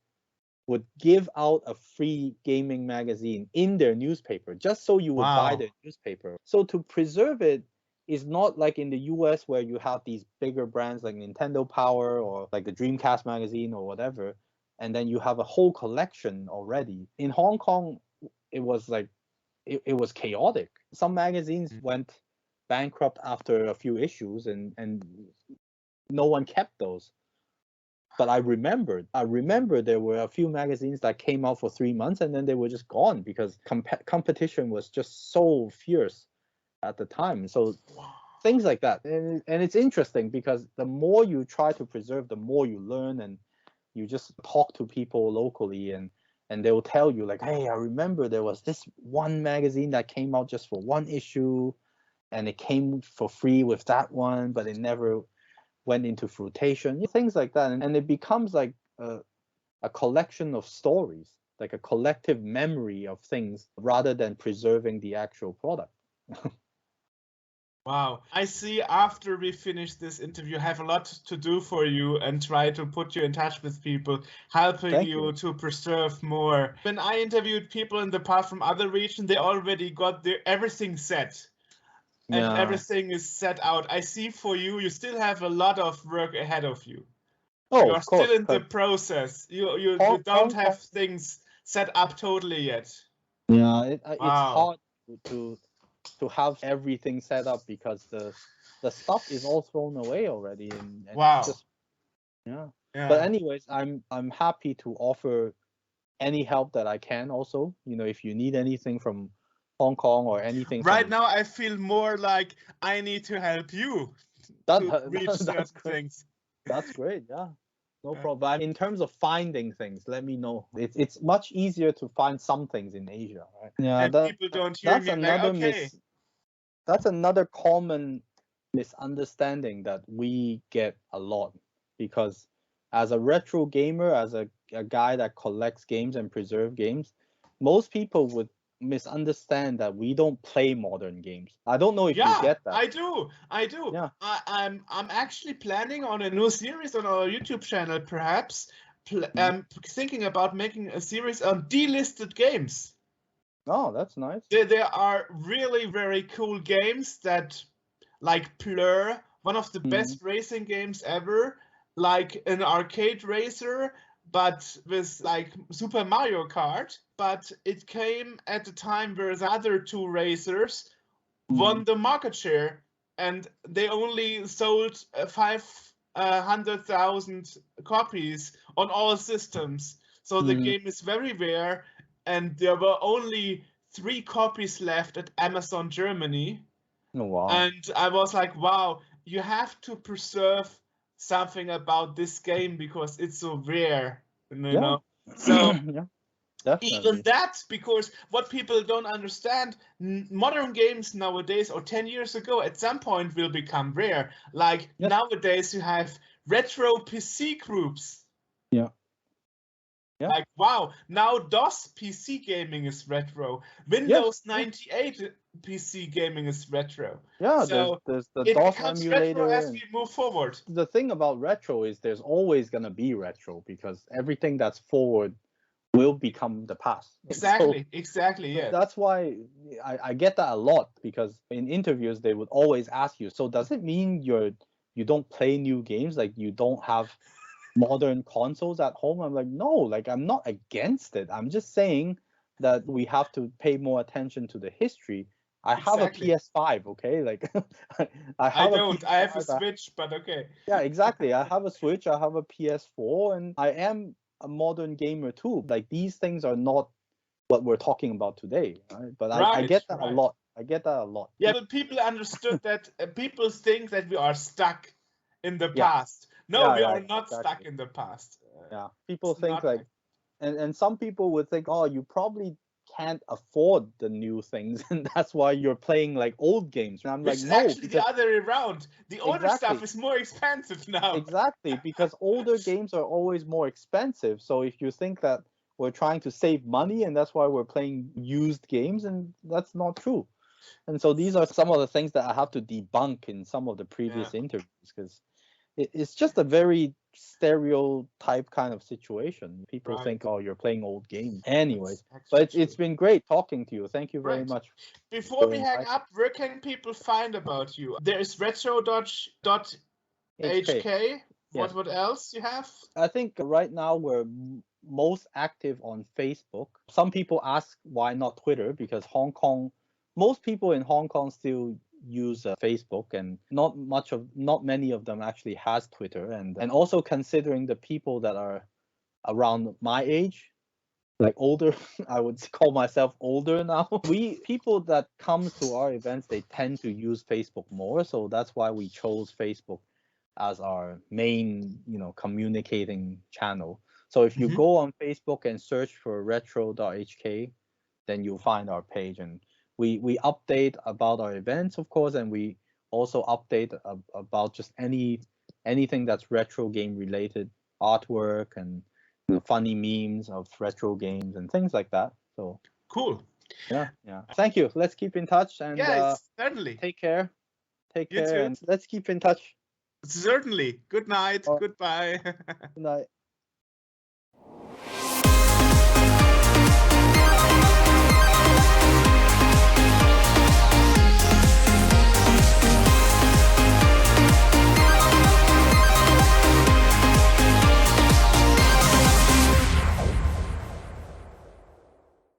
would give out a free gaming magazine in their newspaper just so you would buy Wow. their newspaper. So to preserve it is not like in the US where you have these bigger brands like Nintendo Power or like the Dreamcast magazine or whatever, and then you have a whole collection already. In Hong Kong, it was like it was chaotic. Some magazines went bankrupt after a few issues, and no one kept those. But I remember there were a few magazines that came out for 3 months and then they were just gone because competition was just so fierce at the time. So things like that, and it's interesting because the more you try to preserve, the more you learn, and you just talk to people locally, and they will tell you like, hey, I remember there was this one magazine that came out just for one issue, and it came for free with that one, but it never went into fruition, things like that. And it becomes like a collection of stories, like a collective memory of things rather than preserving the actual product. Wow. I see after we finish this interview, I have a lot to do for you and try to put you in touch with people, helping Thank you you. to preserve more. When I interviewed people in the past from other regions, they already got everything set. And Yeah. everything is set out. I see for you, you still have a lot of work ahead of you. Oh, You are of course. still in the process. You don't have things set up totally yet. Yeah, it's Wow. hard to have everything set up because the stuff is all thrown away already, and Wow. it's just yeah. Yeah. But anyways, I'm happy to offer any help that I can. Also, if you need anything from Hong Kong or anything Right from now, I feel more like I need to help you that, to reach that's certain great. things. That's great. Yeah, no Yeah. problem. But in terms of finding things, let me know. It's much easier to find some things in Asia, right? Yeah, And people don't hear that's me like, another okay. that's another common misunderstanding that we get a lot, because as a retro gamer, as a guy that collects games and preserve games, most people would misunderstand that we don't play modern games. I don't know if you Yeah, get that. I do. Yeah. I'm actually planning on a new series on our YouTube channel, perhaps. Thinking about making a series on delisted games. Oh, that's nice. There are really very cool games that, like Blur, one of the best racing games ever, like an arcade racer, but with like Super Mario Kart. But it came at a time where the other two racers won the market share, and they only sold 500,000 copies on all systems. So the game is very rare, and there were only 3 copies left at Amazon Germany. Oh, wow. And I was like, wow, you have to preserve something about this game because it's so rare, you know? So Yeah, definitely. even that, because what people don't understand, modern games nowadays or 10 years ago at some point will become rare. Like nowadays you have retro PC groups. Yeah. Yeah. Like, wow, now DOS PC gaming is retro. Windows 98 PC gaming is retro. Yeah, So there's the it DOS becomes retro emulator. as we move forward. The thing about retro is there's always going to be retro, because everything that's forward will become the past. Exactly, so yeah. That's why I get that a lot, because in interviews they would always ask you, so does it mean you don't play new games, like you don't have modern consoles at home? I'm like, no, like I'm not against it. I'm just saying that we have to pay more attention to the history. I have a PS5, okay? Like I don't. I have a Switch, but okay. Yeah, exactly. I have a Switch, I have a PS4, and I am a modern gamer too. Like these things are not what we're talking about today, right? But I get that a lot. I get that a lot. Yeah, but people understood that people think that we are stuck in the Yeah. past. No, Yeah, we yeah, are not exactly. stuck in the past. Yeah, people It's think not like, and some people would think, oh, you probably can't afford the new things, and that's why you're playing like old games. And I'm Which like, is no, actually the because other way around. The older stuff exactly, is more expensive now. exactly, because older games are always more expensive. So if you think that we're trying to save money and that's why we're playing used games, and that's not true. And so these are some of the things that I have to debunk in some of the previous interviews, because it's just a very stereotype kind of situation. People think, oh, you're playing old games. Anyways, but it's been great talking to you. Thank you very much. Before we hang up, where can people find about you? There is retro.hk. What else you have? I think right now we're most active on Facebook. Some people ask why not Twitter, because most people in Hong Kong still use Facebook, and not many of them actually has Twitter. And also considering the people that are around my age, like older, I would call myself older now. People that comes to our events, they tend to use Facebook more, so that's why we chose Facebook as our main, communicating channel. So if you go on Facebook and search for retro.hk, then you'll find our page, and we update about our events, of course, and we also update about just anything that's retro game related, artwork and funny memes of retro games and things like that. So cool. Yeah. Thank you. Let's keep in touch, and certainly. Take care. You too. And let's keep in touch. Certainly. Good night. Goodbye. Good night.